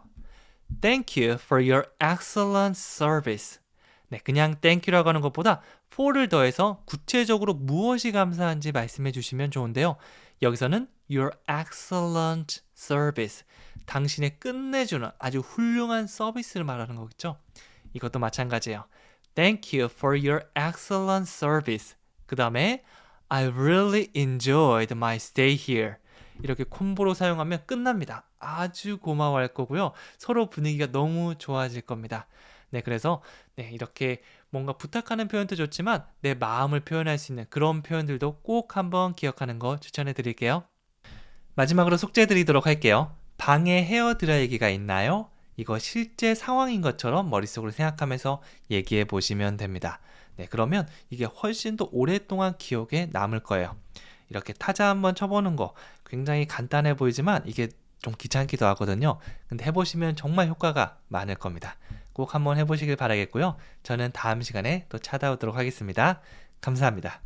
Speaker 1: Thank you for your excellent service. 네, 그냥 thank you라고 하는 것보다 for를 더해서 구체적으로 무엇이 감사한지 말씀해 주시면 좋은데요. 여기서는 your excellent service. 당신의 끝내주는 아주 훌륭한 서비스를 말하는 거겠죠. 이것도 마찬가지예요. Thank you for your excellent service. 그 다음에 I really enjoyed my stay here. 이렇게 콤보로 사용하면 끝납니다. 아주 고마워할 거고요. 서로 분위기가 너무 좋아질 겁니다. 네, 그래서 네, 이렇게 뭔가 부탁하는 표현도 좋지만 내 마음을 표현할 수 있는 그런 표현들도 꼭 한번 기억하는 거 추천해 드릴게요. 마지막으로 숙제 드리도록 할게요. 방에 헤어 드라이기가 있나요? 이거 실제 상황인 것처럼 머릿속으로 생각하면서 얘기해 보시면 됩니다. 네, 그러면 이게 훨씬 더 오랫동안 기억에 남을 거예요. 이렇게 타자 한번 쳐보는 거 굉장히 간단해 보이지만 이게 좀 귀찮기도 하거든요. 근데 해보시면 정말 효과가 많을 겁니다. 꼭 한번 해보시길 바라겠고요. 저는 다음 시간에 또 찾아오도록 하겠습니다. 감사합니다.